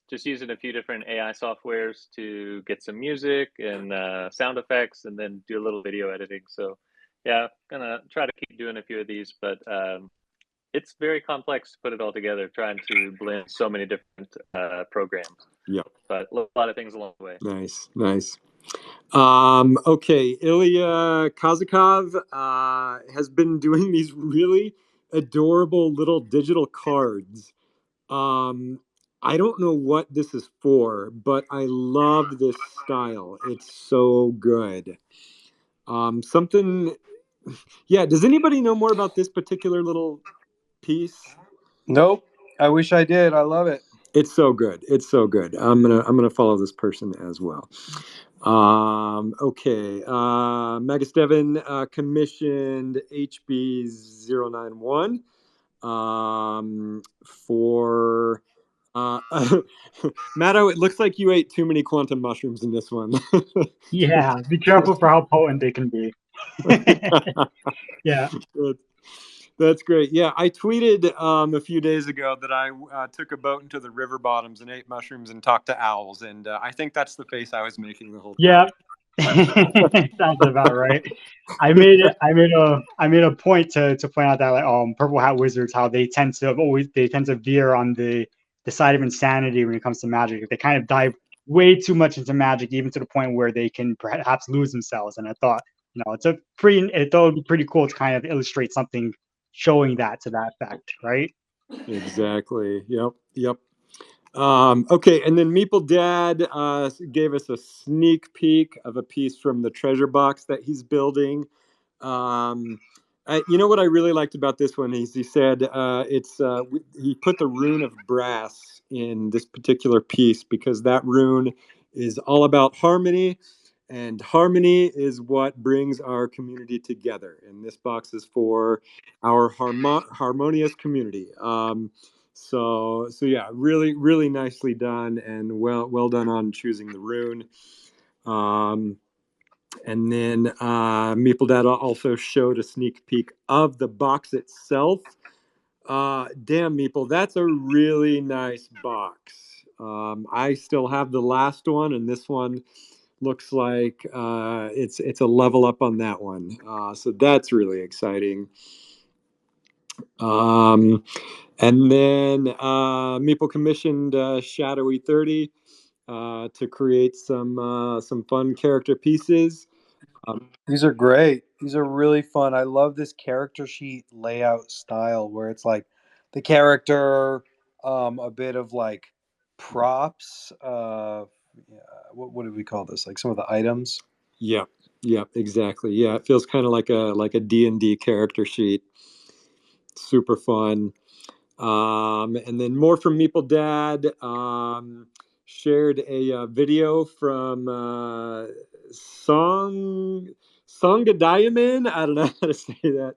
Just using a few different AI softwares to get some music and sound effects, and then do a little video editing. So yeah, gonna try to keep doing a few of these, but it's very complex to put it all together, trying to blend so many different programs. Yeah. But a lot of things along the way. Nice, nice. Okay, Ilya Kazakov has been doing these really adorable little digital cards. I don't know what this is for, but I love this style. It's so good. Something, yeah. Does anybody know more about this particular little piece? Nope. I wish I did. I love it. It's so good. It's so good. I'm gonna follow this person as well. Okay. Magus Devon commissioned HB091 for Matto. It looks like you ate too many quantum mushrooms in this one. Yeah, be careful for how potent they can be. Yeah. That's great. Yeah, I tweeted a few days ago that I took a boat into the river bottoms and ate mushrooms and talked to owls, and I think that's the face I was making the whole time. Yeah. Sounds about right. I made a point to point out that like Purple Hat Wizards, how they tend to veer on the side of insanity when it comes to magic. They kind of dive way too much into magic, even to the point where they can perhaps lose themselves. And I thought, it would be pretty cool to kind of illustrate something showing that to that effect, right? Exactly. Yep. Yep. Okay, and then Meeple Dad gave us a sneak peek of a piece from the treasure box that he's building. You know what I really liked about this one is he said he put the rune of brass in this particular piece because that rune is all about harmony, and harmony is what brings our community together. And this box is for our harmonious community. So yeah, really nicely done, and well done on choosing the rune. And then Meeple Dad also showed a sneak peek of the box itself. Damn, Meeple, that's a really nice box. I still have the last one, and this one looks like it's a level up on that one. So that's really exciting. And then Meeple commissioned Shadowy 30 to create some fun character pieces. These are great. These are really fun. I love this character sheet layout style where it's like the character, a bit of like props. Yeah, what do we call this? Like some of the items. Yep, exactly. Yeah, it feels kind of like a D&D character sheet. Super fun. And then more from Meeple Dad. Shared a video from Songadiaman. I don't know how to say that.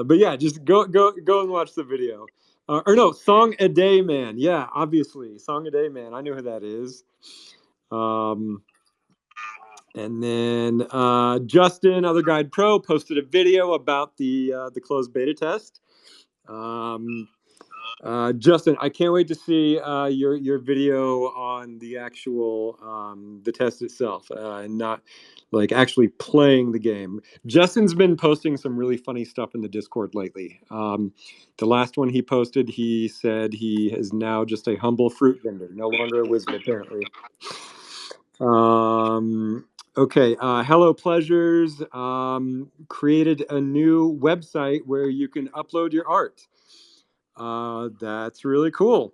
But yeah, just go and watch the video. Or no, Song a Day Man. Yeah, obviously, Song a Day Man. I know who that is. And then Justin, Other Guide Pro, posted a video about the closed beta test. Justin, I can't wait to see your video on the actual the test itself, and not like actually playing the game. Justin's been posting some really funny stuff in the Discord lately. The last one he posted, he said he is now just a humble fruit vendor, no longer a wizard, apparently. Okay, Hello Pleasures created a new website where you can upload your art. That's really cool.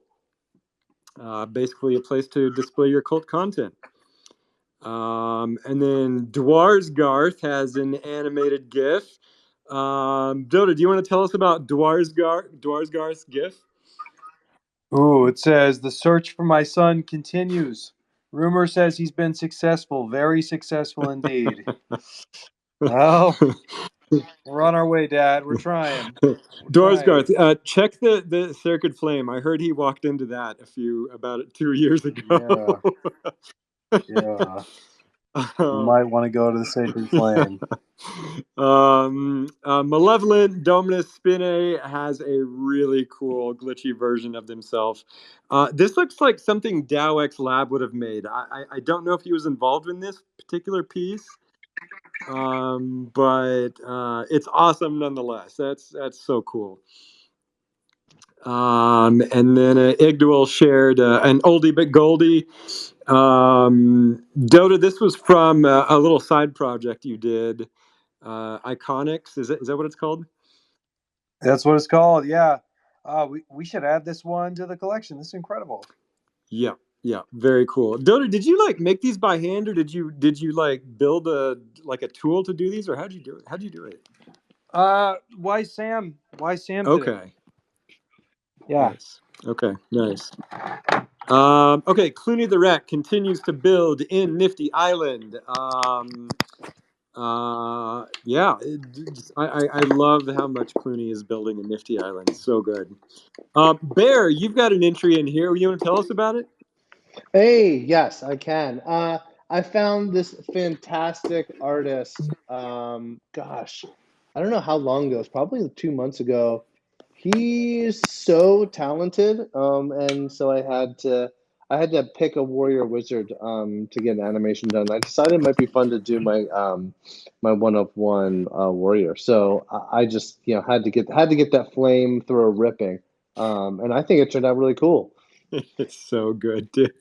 Basically, a place to display your cult content. And then Dwarsgarth has an animated GIF. Doda, do you want to tell us about Dwarsgarth's GIF? Ooh, it says the search for my son continues. Rumor says he's been successful, very successful indeed. Well, we're on our way, Dad. We're trying. Dwarsgarth, check the Sacred Flame. I heard he walked into that about 2 years ago. Yeah. You might want to go to the Sacred Flame. Malevolent Dominus Spine has a really cool glitchy version of himself. This looks like something DAOX Lab would have made. I don't know if he was involved in this particular piece, but it's awesome nonetheless. That's so cool. And then Igdual shared an oldie but goldie. Doda, this was from a little side project you did. Iconics, is that what it's called? That's what it's called. Yeah. We should add this one to the collection. This is incredible. Yeah, very cool. Doda, did you like make these by hand, or did you like build a tool to do these, or how'd you do it? Why Sam did it. Okay. Yeah. Nice. Okay, nice. Okay, Clooney the Rat continues to build in Nifty Island. Yeah, I love how much Clooney is building in Nifty Island. So good. Bear, you've got an entry in here. You want to tell us about it? Hey, yes, I can. I found this fantastic artist. Gosh, I don't know how long ago. It's probably 2 months ago. He's so talented, and so I had to pick a warrior wizard to get an animation done. I decided it might be fun to do my 1 of 1 warrior. So I just had to get that flamethrower ripping, and I think it turned out really cool. It's so good, dude.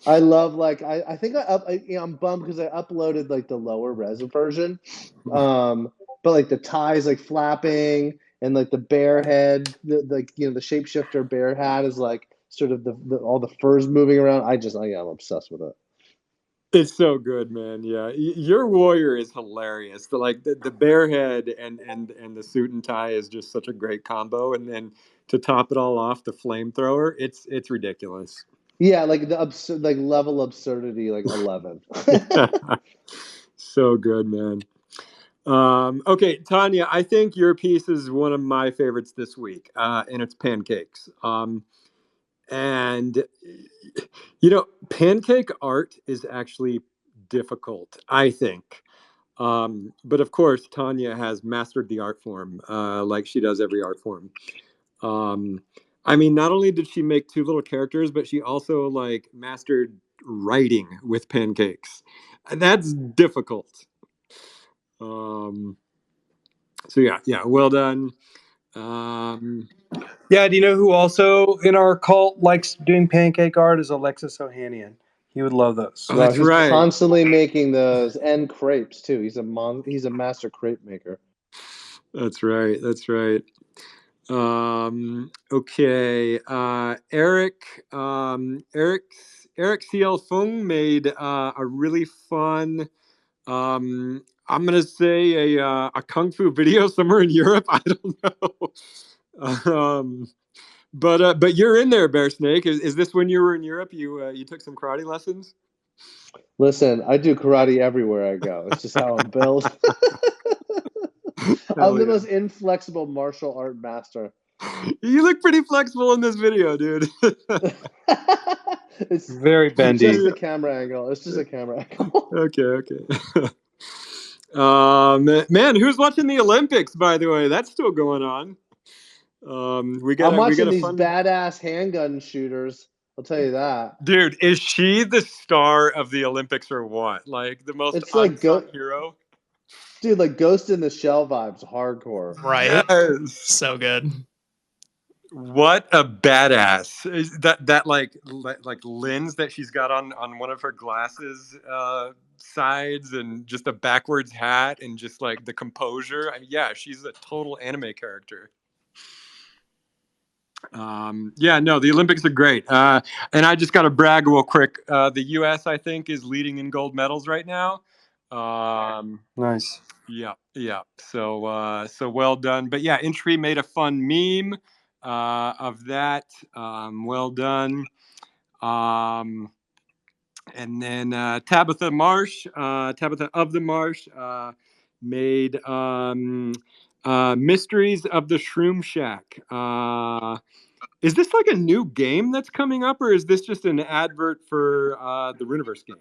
I love I think I'm bummed because I uploaded like the lower res version, but like the ties like flapping and like the bear head, the shapeshifter bear hat is like sort of the all the furs moving around. I'm obsessed with it. It's so good, man. Yeah, your warrior is hilarious. The bear head and the suit and tie is just such a great combo, and then to top it all off, the flamethrower. It's ridiculous. Yeah, like the absurd, like level absurdity, like 11. So good, man. Okay, Tanya, I think your piece is one of my favorites this week, and it's pancakes. And pancake art is actually difficult, I think. But of course, Tanya has mastered the art form, like she does every art form. I mean, not only did she make 2 little characters, but she also like mastered writing with pancakes. That's difficult. So yeah, well done. Yeah, do you know who also in our cult likes doing pancake art is Alexis Ohanian. He would love those. Oh, that's He's right. constantly making those and crepes too. He's a master crepe maker. That's right. Okay. Eric CL Fung made a really fun. I'm gonna say a kung fu video somewhere in Europe. I don't know. But you're in there, Bearsnake. Is this when you were in Europe? You took some karate lessons? Listen, I do karate everywhere I go. It's just how I'm built. I'm the most inflexible martial art master. You look pretty flexible in this video, dude. It's Very bendy. just a camera angle. It's just a camera angle. Okay. Man, who's watching the Olympics, by the way? That's still going on. We got I'm watching these fun... badass handgun shooters. I'll tell you that. Dude, is she the star of the Olympics or what? Like the most It's like unsung hero? Dude, like Ghost in the Shell vibes, hardcore. Right? Yes. So good. What a badass! Is that like lens that she's got on one of her glasses sides, and just a backwards hat, and just like the composure. I mean, yeah, she's a total anime character. Yeah, no, the Olympics are great. And I just got to brag real quick. The U.S. I think is leading in gold medals right now. Nice. Yeah. So well done. But yeah, Entry made a fun meme of that. Well done. And then Tabitha of the Marsh, made Mysteries of the Shroom Shack. Is this like a new game that's coming up, or is this just an advert for the Runeverse game?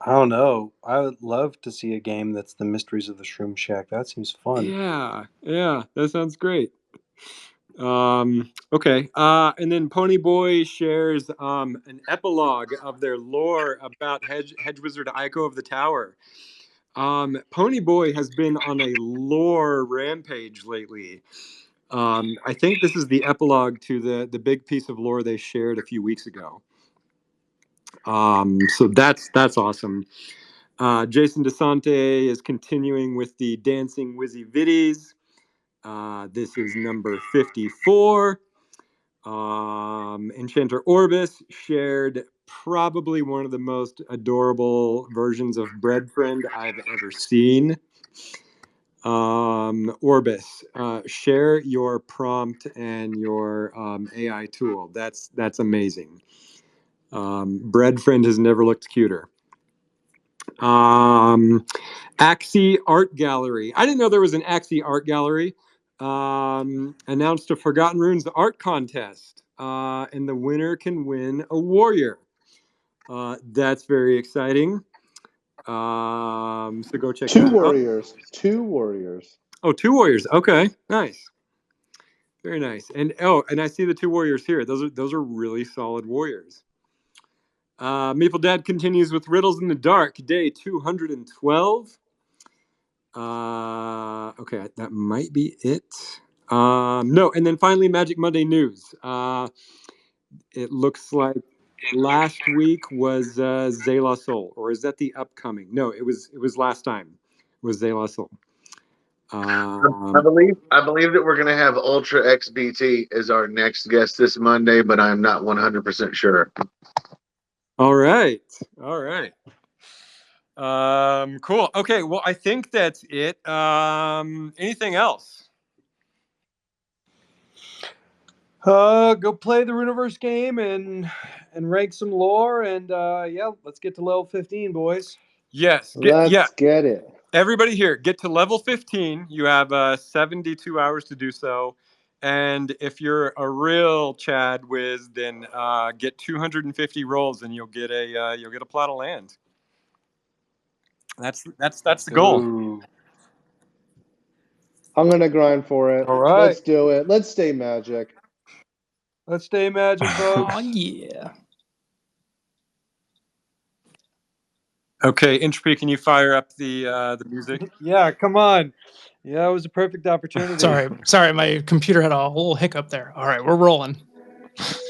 I don't know. I would love to see a game that's the Mysteries of the Shroom Shack. That seems fun. Yeah, that sounds great. Okay. And then Ponyboy shares an epilogue of their lore about Hedge Wizard Aiko of the Tower. Ponyboy has been on a lore rampage lately. I think this is the epilogue to the big piece of lore they shared a few weeks ago. So that's awesome. Jason DeSante is continuing with the Dancing Wizzy Viddies. This is number 54. Enchanter Orbis shared probably one of the most adorable versions of Bread Friend I've ever seen. Orbis, share your prompt and your AI tool. That's amazing. Bread Friend has never looked cuter. Axie Art Gallery. I didn't know there was an Axie Art Gallery. Announced a Forgotten Runes art contest, and the winner can win a warrior. That's very exciting. So go check that out. Two warriors. Oh, 2 warriors. Okay, nice. Very nice. And I see the 2 warriors here. Those are really solid warriors. Maple Dad continues with Riddles in the Dark, day 212. Okay, that might be it. No, and then finally Magic Monday news. It looks like last week was Zayla Soul, or is that the upcoming? No, it was last time. It was Zayla Soul. I believe that we're going to have Ultra XBT as our next guest this Monday, but I'm not 100% sure. All right. Cool. Okay. Well, I think that's it. Anything else? Go play the Runeverse game and rank some lore, and yeah, let's get to level 15, boys. Yes. Let's get it. Everybody here, get to level 15. You have 72 hours to do so. And if you're a real Chad whiz, then get 250 rolls, and you'll get a plot of land. That's the goal. Ooh. I'm gonna grind for it. All right. Let's do it. Let's stay magic. Let's stay magic, folks. Oh yeah. Okay, Entropy, can you fire up the music? Yeah, come on. Yeah, it was a perfect opportunity. Sorry, my computer had a little hiccup there. All right, we're rolling.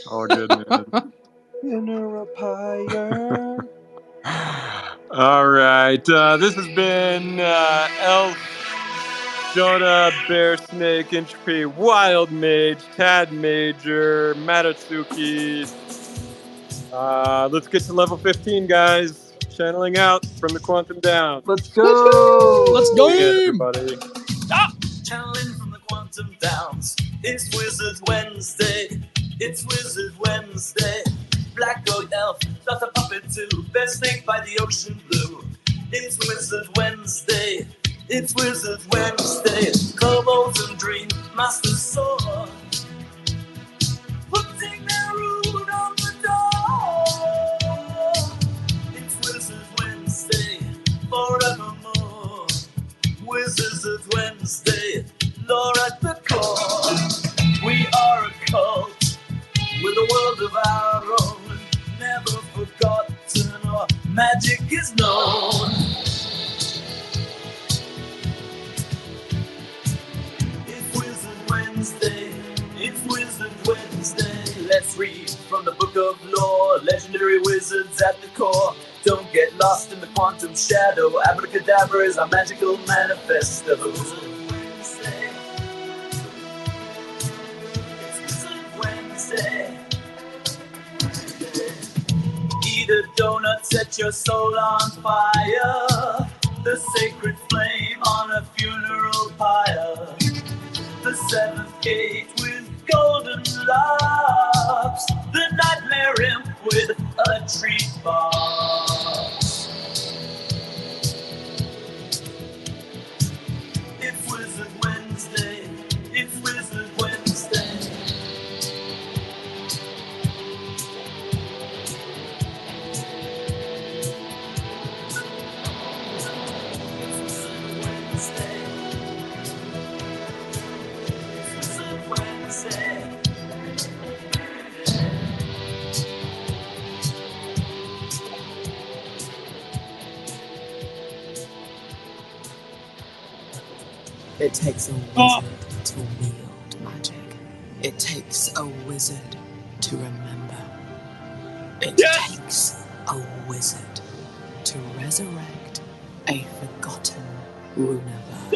All good, man. All right, this has been Elf, Dotta, Bearsnake, Entropy, Wild Mage, Tad Major, Matatsuki. Let's get to level 15, guys. Channeling out from the Quantum Down. Let's go! Let's go! Yeah, everybody. Channeling from the Quantum Downs. It's Wizard Wednesday. It's Wizard Wednesday. Black Goat Elf, Dotta Puppet too. Bearsnake by the ocean blue. It's Wizard Wednesday. It's Wizard Wednesday. Kobolds and Dream. Master Sword, putting their rune on the door. It's Wizard Wednesday, forevermore. Wizard Wednesday, lore at the core. We are a cult with a world of our own, never forgotten or magic is known. It's Wizard Wednesday, it's Wizard Wednesday. Let's read from the book of lore, legendary wizards at the core. Don't get lost in the quantum shadow, abracadabra is our magical manifesto. Wednesday. Wednesday. Eat a donut, set your soul on fire. The sacred flame on a funeral pyre. The seventh gate with golden locks. The nightmare imp with a treat box. It's Wizard Wednesday. It's Wizard Wednesday. It takes a wizard to wield magic. It takes a wizard to remember. It takes a wizard to resurrect a forgotten Runeverse.